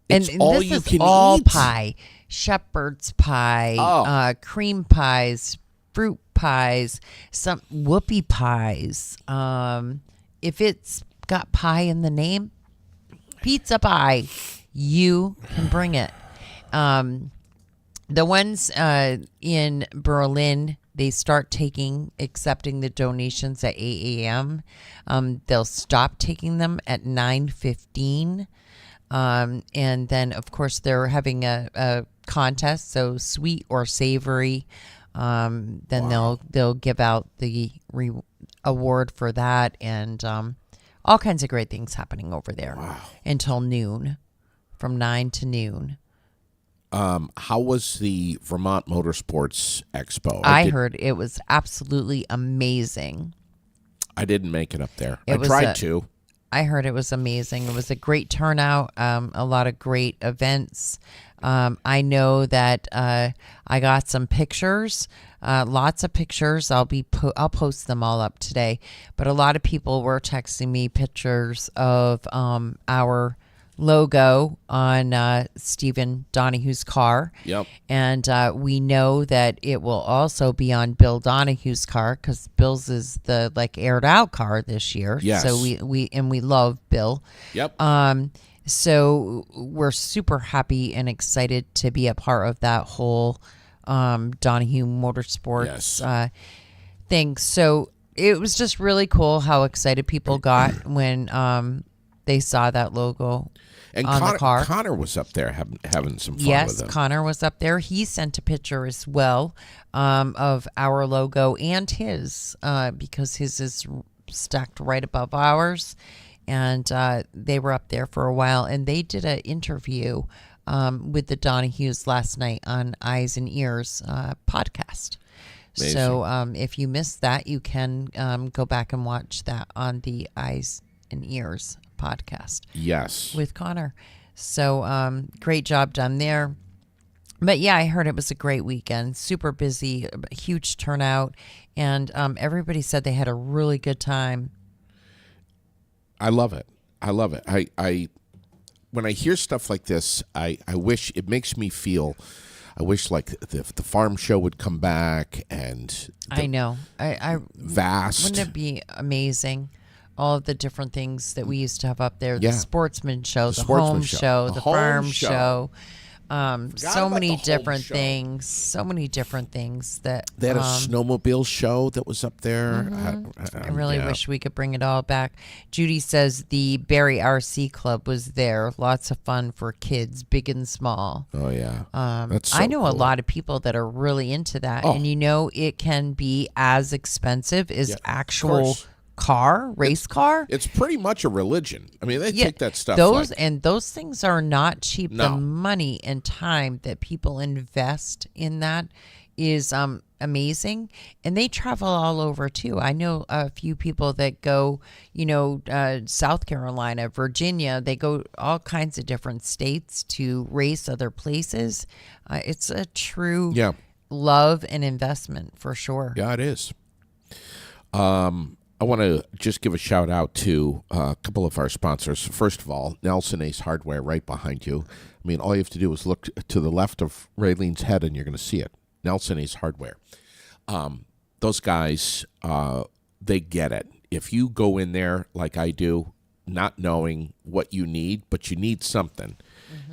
It's and all this you is can all eat. Pie. Shepherd's pie, cream pies, fruit pies, some whoopie pies. If it's got pie in the name, pizza pie, you can bring it. The ones in Berlin, they start accepting the donations at 8 a.m. They'll stop taking them at 9:15. And then, of course, they're having a contest, so sweet or savory. Then they'll give out the award for that, and all kinds of great things happening over there until noon, from 9 to noon. How was the Vermont Motorsports Expo? I heard it was absolutely amazing. I didn't make it up there. I tried to. I heard it was amazing. It was a great turnout, a lot of great events. I know that I got some pictures, lots of pictures. I'll post them all up today. But a lot of people were texting me pictures of our logo on Stephen Donahue's car. Yep. And we know that it will also be on Bill Donahue's car because Bill's is the aired out car this year. Yes. So we love Bill. Yep. So we're super happy and excited to be a part of that whole Donahue Motorsports thing. So it was just really cool how excited people got when they saw that logo and on the car. Connor was up there having some fun with them. Yes, Connor was up there. He sent a picture as well of our logo and his because his is stacked right above ours. And they were up there for a while. And they did an interview with the Donahues last night on Eyes and Ears podcast. Amazing. So if you missed that, you can go back and watch that on the Eyes and Ears podcast. Yes. With Connor. So great job done there. But yeah, I heard it was a great weekend. Super busy, huge turnout. And everybody said they had a really good time. I love it. I love it. I when I hear stuff like this, I wish it makes me feel. I wish like the farm show would come back and. I know. I vast. Wouldn't it be amazing? All of the different things that we used to have up there. The sportsman show, the home show, the farm show. So many different things. So many different things that they had a snowmobile show that was up there. Mm-hmm. I really wish we could bring it all back. Judy says the Barrie RC Club was there. Lots of fun for kids, big and small. Oh yeah, that's so I know cool. a lot of people that are really into that, and it can be as expensive as actual race car. It's pretty much a religion. I mean, they take that stuff. Those things are not cheap. No. The money and time that people invest in that is amazing, and they travel all over too. I know a few people that go, South Carolina, Virginia. They go all kinds of different states to race other places. It's a true love and investment for sure. Yeah, it is. I want to just give a shout out to a couple of our sponsors. First of all, Nelson Ace Hardware right behind you. I mean, all you have to do is look to the left of Raylene's head and you're going to see it. Nelson Ace Hardware. Those guys, they get it. If you go in there like I do, not knowing what you need, but you need something,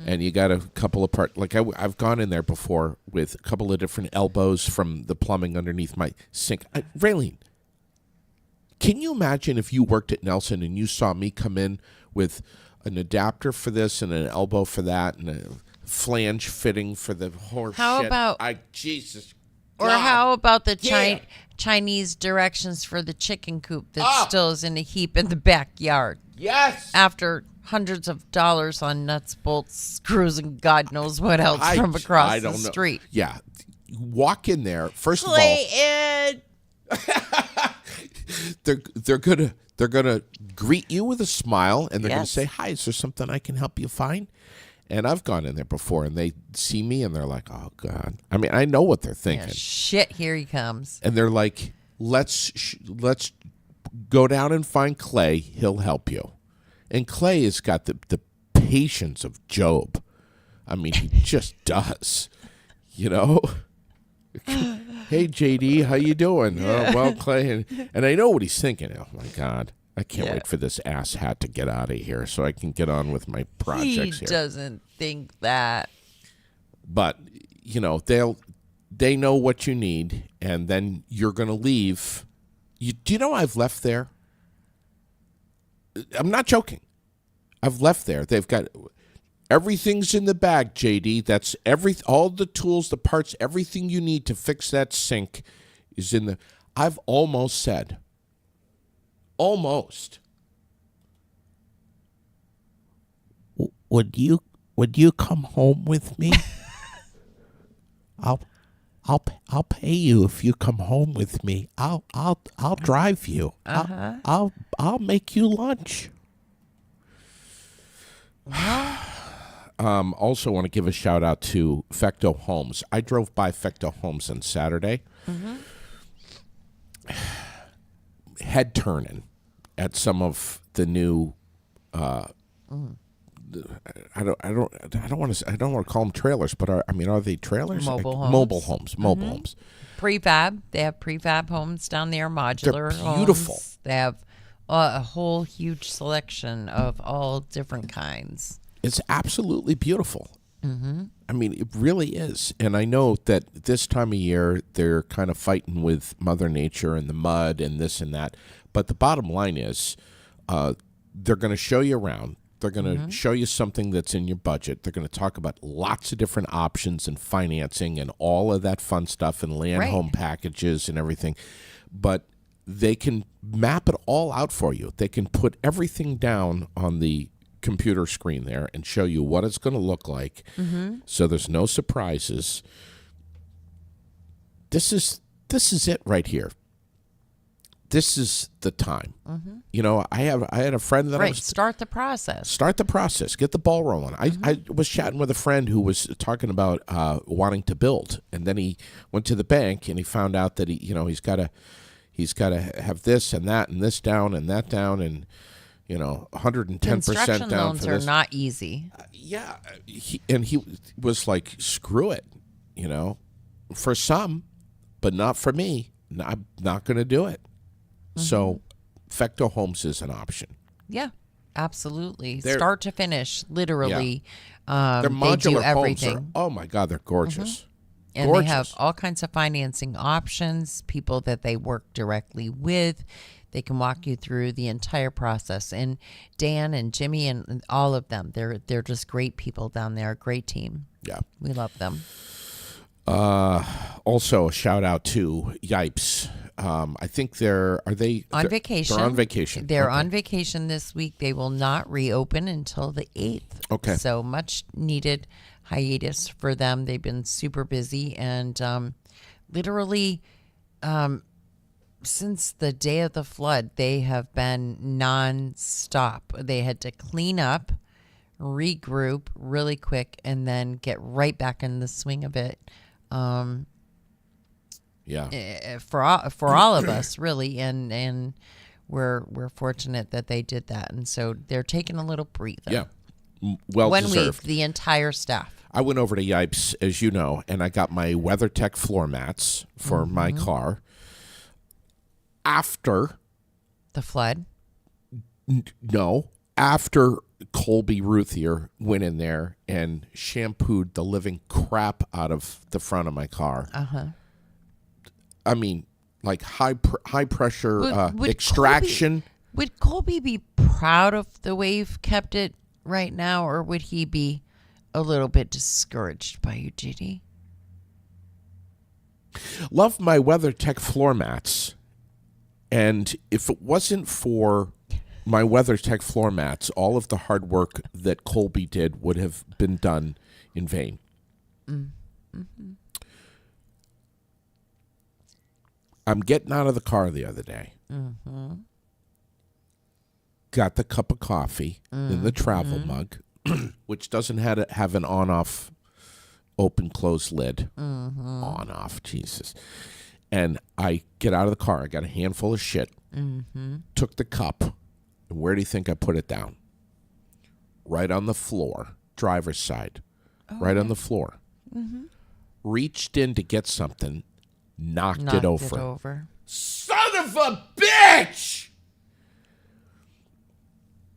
and you got a couple of parts. Like I've gone in there before with a couple of different elbows from the plumbing underneath my sink. Raylene, can you imagine if you worked at Nelson and you saw me come in with an adapter for this and an elbow for that and a flange fitting for the horse How shit? about Jesus. Or God. how about the Yeah. Chinese directions for the chicken coop that still is in a heap in the backyard Yes. after hundreds of dollars on nuts, bolts, screws, and God knows what else from across I the don't know. street? Yeah. You walk in there, first of all, Clayton. they're gonna greet you with a smile and they're gonna Yes. say, "Hi, is there something I can help you find?" And I've gone in there before and they see me and they're like, "Oh God." I mean, I know what they're thinking. Yeah, shit, here he comes. And they're like, let's go down and find Clay. He'll help you. And Clay has got the patience of Job. I mean, he just does. You know? Hey, JD, how you doing? Oh, well, Clay. And I know what he's thinking. Oh, my God. I can't wait for this ass hat to get out of here so I can get on with my projects He here. doesn't think that. But, you know, they know what you need, and then you're going to leave. Do you know I've left there? I'm not joking. I've left there. They've got everything's in the bag, JD. That's all the tools, the parts, everything you need to fix that sink is in the. I've almost said. Almost. Would you come home with me? I'll pay you if you come home with me. I'll drive you. I'll make you lunch. Also want to give a shout out to Fecto Homes. I drove by Fecto Homes on Saturday. Head turning at some of the new. I don't want to call them trailers, but are they trailers? Mobile homes. Mobile homes. Prefab. They have prefab homes down there, modular They're beautiful. homes. They have a whole huge selection of all different kinds. It's absolutely beautiful. I mean, it really is. And I know that this time of year, they're kind of fighting with Mother Nature and the mud and this and that. But the bottom line is they're going to show you around. They're going to show you something that's in your budget. They're going to talk about lots of different options and financing and all of that fun stuff and land home packages and everything. But they can map it all out for you. They can put everything down on the computer screen there and show you what it's going to look like. So there's no surprises. This is it right here. This is the time. You know, I had a friend that Start the process. Start the process. Get the ball rolling. I was chatting with a friend who was talking about wanting to build, and then he went to the bank and he found out that he's got to have this and that and this down and that down and 110% Construction down loans for are this. not easy. Yeah, he was like, screw it, for some, but not for me. I'm not going to do it. So Fecto Homes is an option. Yeah, absolutely. They're- Start to finish, literally. Their They modular do homes everything. are, oh my God, they're gorgeous. And Gorgeous. they have all kinds of financing options, people that they work directly with. They can walk you through the entire process. And Dan and Jimmy and all of them, they're just great people down there, great team. Yeah. We love them. Also, a shout out to Yipes. I think they're On vacation. They're on vacation. They're Okay. on vacation this week. They will not reopen until the 8th. Okay. So much needed hiatus for them. They've been super busy and literally since the day of the flood, they have been nonstop. They had to clean up, regroup really quick, and then get right back in the swing of it. Yeah. For all of us, really, and we're fortunate that they did that, and so they're taking a little breather. Yeah, well 1 deserved. week, the entire staff. I went over to Yipes, as you know, and I got my WeatherTech floor mats for my car. After the flood. No, after Colby Ruthier went in there and shampooed the living crap out of the front of my car. I mean, like high pressure Would extraction. Would Colby be proud of the way you've kept it right now, or would he be a little bit discouraged by you, JD? Love my WeatherTech floor mats. And if it wasn't for my WeatherTech floor mats, all of the hard work that Colby did would have been done in vain. I'm getting out of the car the other day. Got the cup of coffee in the travel mug, which doesn't have an on-off, open-close lid. On-off, Jesus. And I get out of the car. I got a handful of shit. Took the cup. And where do you think I put it down? Right on the floor. Driver's side. Right on the floor. Reached in to get something. Knocked it over. Son of a bitch!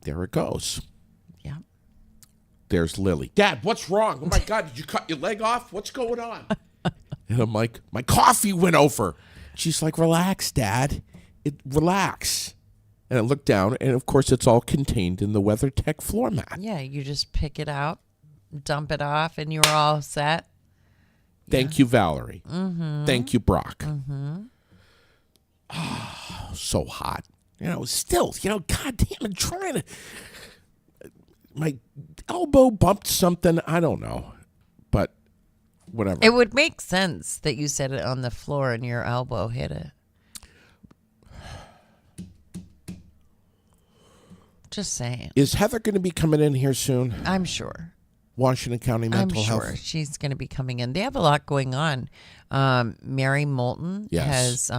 There it goes. Yeah. There's Lily. Dad, what's wrong? Oh, my God, did you cut your leg off? What's going on? And I'm like, my coffee went over. She's like, relax, Dad. Relax. And I look down, and of course, it's all contained in the WeatherTech floor mat. Yeah, you just pick it out, dump it off, and you're all set. Thank you, Valerie. Thank you, Brock. Oh, so hot. Still, God damn it, trying to... My elbow bumped something. I don't know. But whatever. It would make sense that you set it on the floor and your elbow hit it. Just saying. Is Heather going to be coming in here soon? I'm sure. Washington County Mental Health? I'm sure she's going to be coming in. They have a lot going on. Mary Moulton has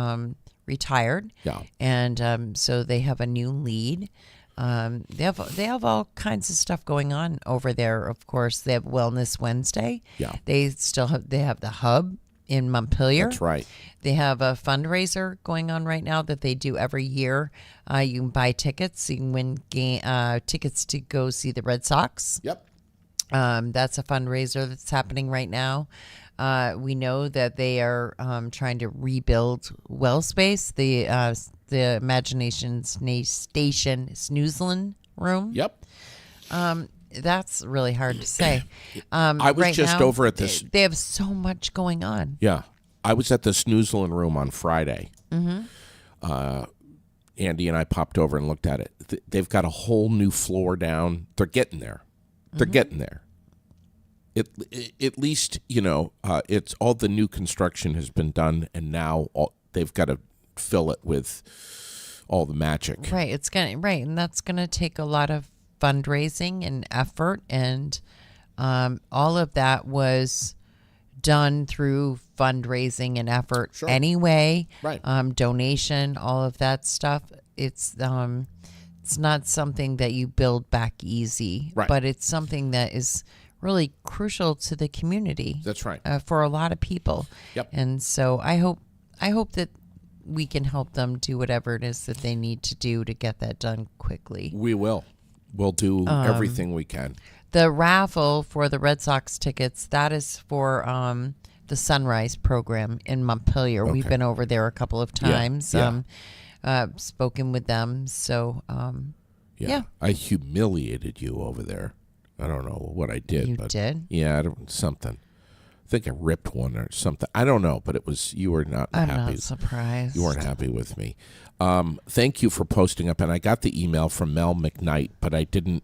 retired. Yeah. And so they have a new lead. They have all kinds of stuff going on over there. Of course, they have Wellness Wednesday. Yeah. They have the hub in Montpelier. That's right. They have a fundraiser going on right now that they do every year. You can buy tickets. You can win tickets to go see the Red Sox. Yep. That's a fundraiser that's happening right now. We know that they are trying to rebuild Wellspace, the Imagination Station Snoozland room. Yep. That's really hard to say. I was just over at this. They have so much going on. Yeah. I was at the Snoozland room on Friday. Andy and I popped over and looked at it. They've got a whole new floor down. They're getting there. They're getting there. At least, it's all the new construction has been done, and now they've got to fill it with all the magic. Right. And that's gonna take a lot of fundraising and effort, and all of that was done through fundraising and effort anyway. Right. Donation, all of that stuff. It's not something that you build back easy, but it's something that is really crucial to the community. That's right. For a lot of people. Yep. And so I hope that we can help them do whatever it is that they need to do to get that done quickly. We will. We'll do everything we can. The raffle for the Red Sox tickets, that is for the Sunrise program in Montpelier. Okay. We've been over there a couple of times, spoken with them. So, yeah. I humiliated you over there. I don't know what I did. You did? Yeah, something. I think I ripped one or something. I don't know, but it was, you were not happy. I'm not surprised. You weren't happy with me. Thank you for posting up. And I got the email from Mel McKnight, but I didn't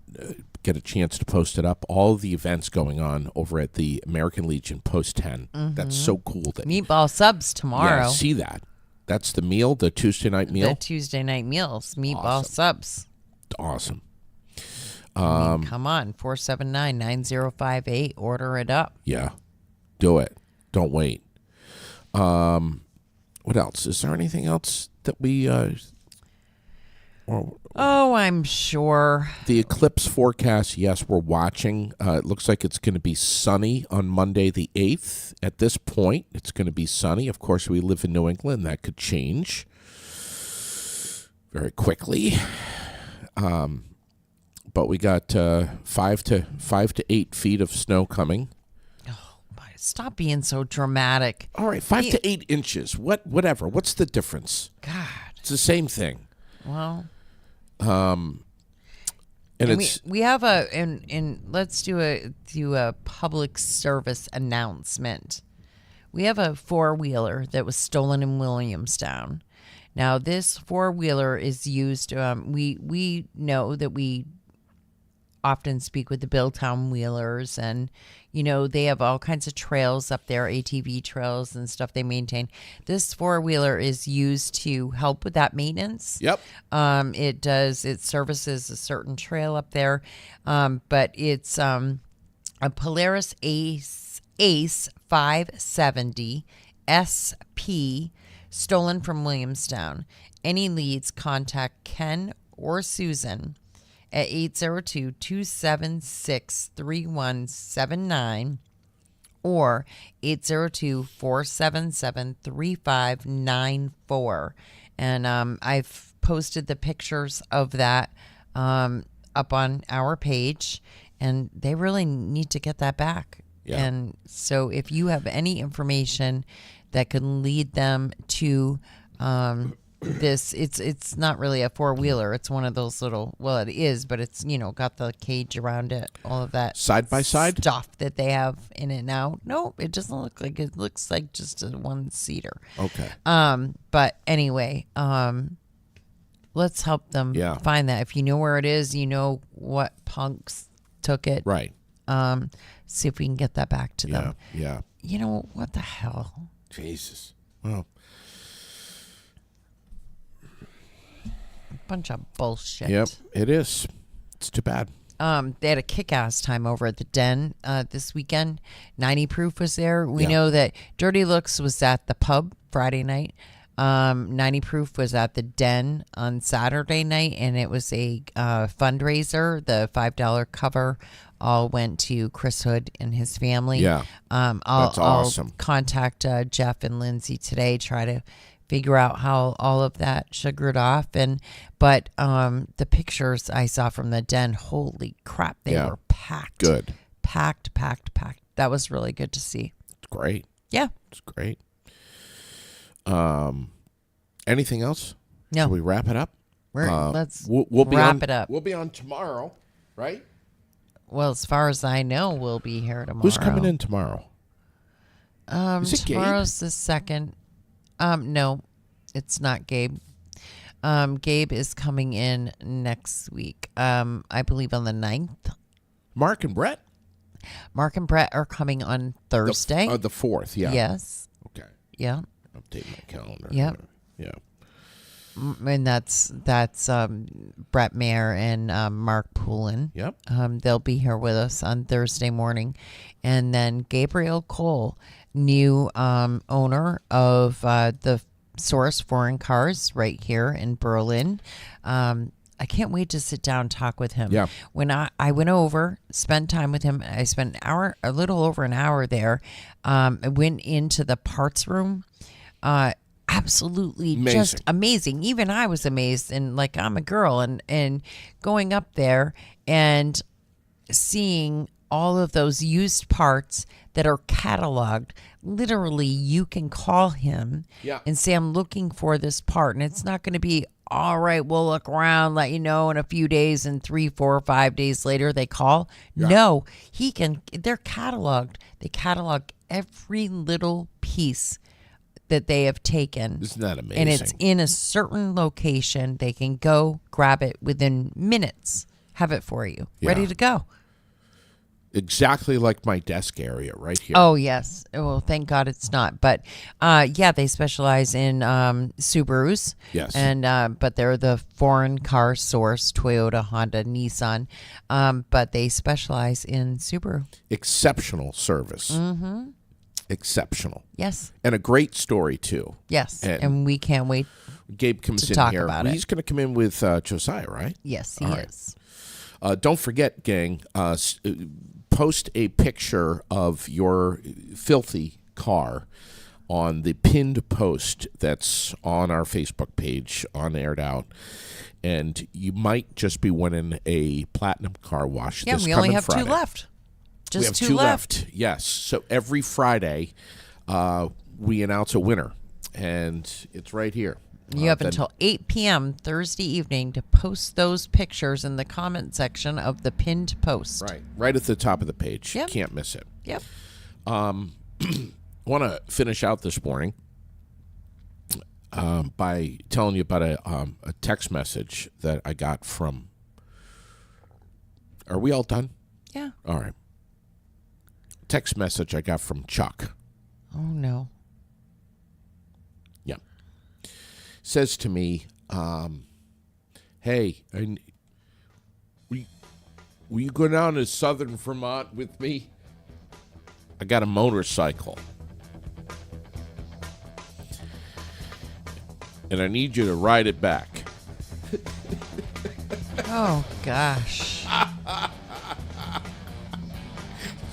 get a chance to post it up. All the events going on over at the American Legion Post 10. That's so cool. Meatball subs tomorrow. Yeah, I see that. That's the meal, the Tuesday night meal? The Tuesday night meals. Meatball subs. Awesome. Come on, 479-9058. Order it up. Yeah. Do it. Don't wait. What else? Is there anything else that we Oh, I'm sure. The eclipse forecast, yes, we're watching. It looks like it's going to be sunny on Monday the 8th. At this point, it's going to be sunny. Of course, we live in New England. That could change very quickly. But we got 5 to 8 feet of snow coming. Oh, stop being so dramatic. All right, 5 to 8 inches. Whatever. What's the difference? God. It's the same thing. Well. And we have let's do a public service announcement. We have a 4-wheeler that was stolen in Williamstown. Now this 4-wheeler is used. We know that we often speak with the Billtown Wheelers, and they have all kinds of trails up there, ATV trails and stuff they maintain. This 4-wheeler is used to help with that maintenance. Yep. It services a certain trail up there, but it's a Polaris Ace 570 SP, stolen from Williamstown. Any leads, contact Ken or Susan at 802-276-3179 or 802-477-3594. And I've posted the pictures of that up on our page, and they really need to get that back. Yeah. And so if you have any information that can lead them to this, it's not really a 4-wheeler. It's one of those little, well, it is, but it's, got the cage around it, all of that side by side stuff that they have in it now. No, it doesn't look like it. Looks like just a 1-seater. Okay. But anyway, let's help them find that. If you know where it is, you know what punks took it. Right. See if we can get that back to them. Yeah. What the hell? Jesus. Well, bunch of bullshit. Yep, it is. It's too bad. They had a kick-ass time over at the Den this weekend. 90 Proof was there. We know that Dirty Looks was at the pub Friday night. 90 Proof was at the Den on Saturday night, and it was a fundraiser. The $5 cover all went to Chris Hood and his family. Yeah, that's awesome. I'll contact Jeff and Lindsay today, try to figure out how all of that sugared off. But the pictures I saw from the Den, holy crap, they were packed. Good. Packed. That was really good to see. It's great. Yeah. It's great. Anything else? No. Shall we wrap it up? Let's we'll be wrap it up. We'll be on tomorrow, right? Well, as far as I know, we'll be here tomorrow. Who's coming in tomorrow? Is it tomorrow's Gabe? the 2nd. No, it's not Gabe. Gabe is coming in next week. I believe on the 9th. Mark and Brett? Mark and Brett are coming on Thursday. The 4th, yeah. Yes. Okay. Yeah. Update my calendar. Yep. Yeah. And that's Brett Mayer and Mark Poulin. Yep. They'll be here with us on Thursday morning. And then Gabriel Cole, new owner of the Source Foreign Cars right here in Berlin. I can't wait to sit down and talk with him. Yeah. When I went over, spent time with him, I spent a little over an hour there. I went into the parts room. Absolutely amazing. Just amazing. Even I was amazed, and like, I'm a girl, and going up there and seeing all of those used parts that are cataloged. Literally, you can call him and say, I'm looking for this part. And it's not going to be, all right, we'll look around, let you know in a few days, and 3, 4, 5 days later they call. Yeah. No, they're cataloged. They catalog every little piece that they have taken. Isn't that amazing? And it's in a certain location. They can go grab it within minutes, have it for you, ready to go. Exactly like my desk area right here. Oh, yes. Well, thank God it's not. But, they specialize in Subarus. Yes. And but they're the foreign car source, Toyota, Honda, Nissan. But they specialize in Subaru. Exceptional service. Mm-hmm. Exceptional. Yes. And a great story, too. Yes. And we can't wait Gabe comes in talk here. about it. He's going to come in with Josiah, right? Yes, he is. Don't forget, gang, post a picture of your filthy car on the pinned post that's on our Facebook page on Aired Out. And you might just be winning a platinum car wash. Yeah, this we only have Friday. 2 left. Just we have two two left. Yes. So every Friday, we announce a winner, and it's right here. You have until 8 p.m. Thursday evening to post those pictures in the comment section of the pinned post. Right at the top of the page. Yep. Can't miss it. Yep. Want to finish out this morning by telling you about a text message that I got from. Are we all done? Yeah. All right. Text message I got from Chuck. Oh, no. Yeah. Says to me, hey, will you go down to southern Vermont with me? I got a motorcycle. And I need you to ride it back. Oh, gosh.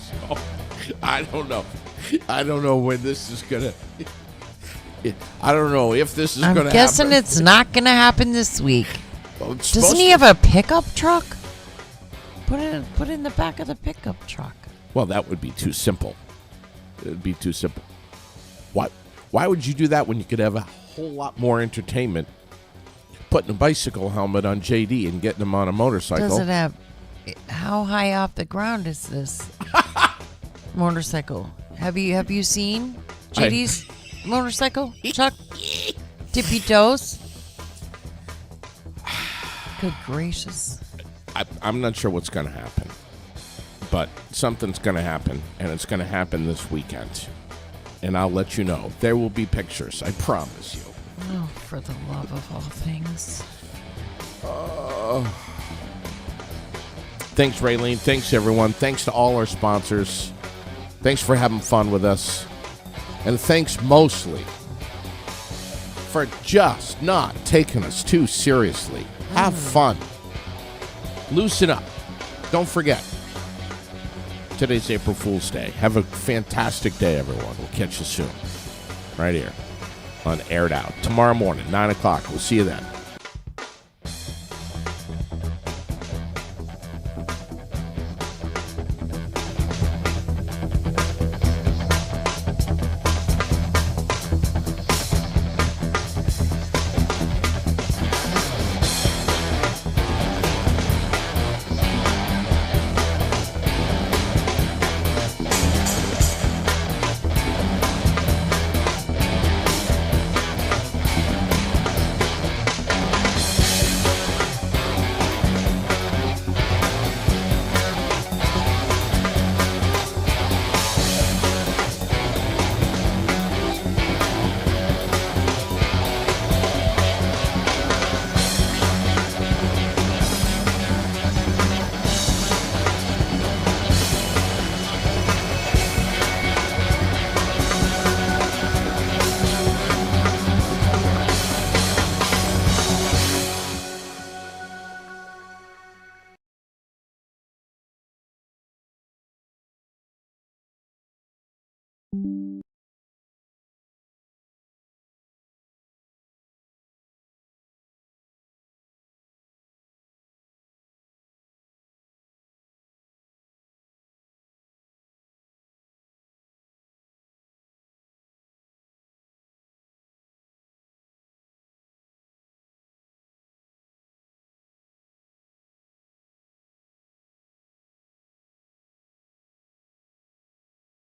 So, I don't know. I don't know when this is going to... I don't know if this is going to happen. I'm guessing it's not going to happen this week. Well, it's Doesn't he have a pickup truck? Put it in the back of the pickup truck. Well, that would be too simple. It would be too simple. Why would you do that when you could have a whole lot more entertainment putting a bicycle helmet on JD and getting him on a motorcycle? Does it have... How high off the ground is this motorcycle? Have you seen JD's motorcycle, Chuck? Tippy toes? Good gracious. I'm not sure what's going to happen, but something's going to happen, and it's going to happen this weekend. And I'll let you know. There will be pictures, I promise you. Oh, for the love of all things. Thanks, Raylene. Thanks, everyone. Thanks to all our sponsors. Thanks for having fun with us. And thanks mostly for just not taking us too seriously. Have fun. Loosen up. Don't forget. Today's April Fool's Day. Have a fantastic day, everyone. We'll catch you soon. Right here on Aired Out. Tomorrow morning, 9 o'clock. We'll see you then.